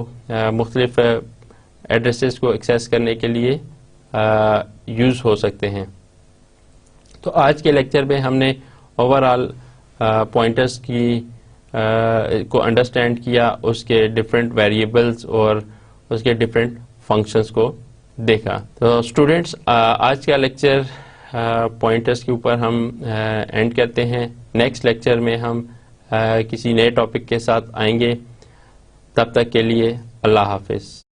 مختلف ایڈریسز کو ایکسیس کرنے کے لیے یوز ہو سکتے ہیں. تو آج کے لیکچر میں ہم نے اوور آل پوائنٹرز کی کو انڈرسٹینڈ کیا, اس کے ڈفرینٹ ویریبلز اور اس کے ڈفرینٹ فنکشنز کو دیکھا. تو اسٹوڈینٹس آج کا لیکچر پوائنٹرز کے اوپر ہم اینڈ کرتے ہیں. نیکسٹ لیکچر میں ہم کسی نئے ٹاپک کے ساتھ آئیں گے. تب تک کے لیے اللہ حافظ.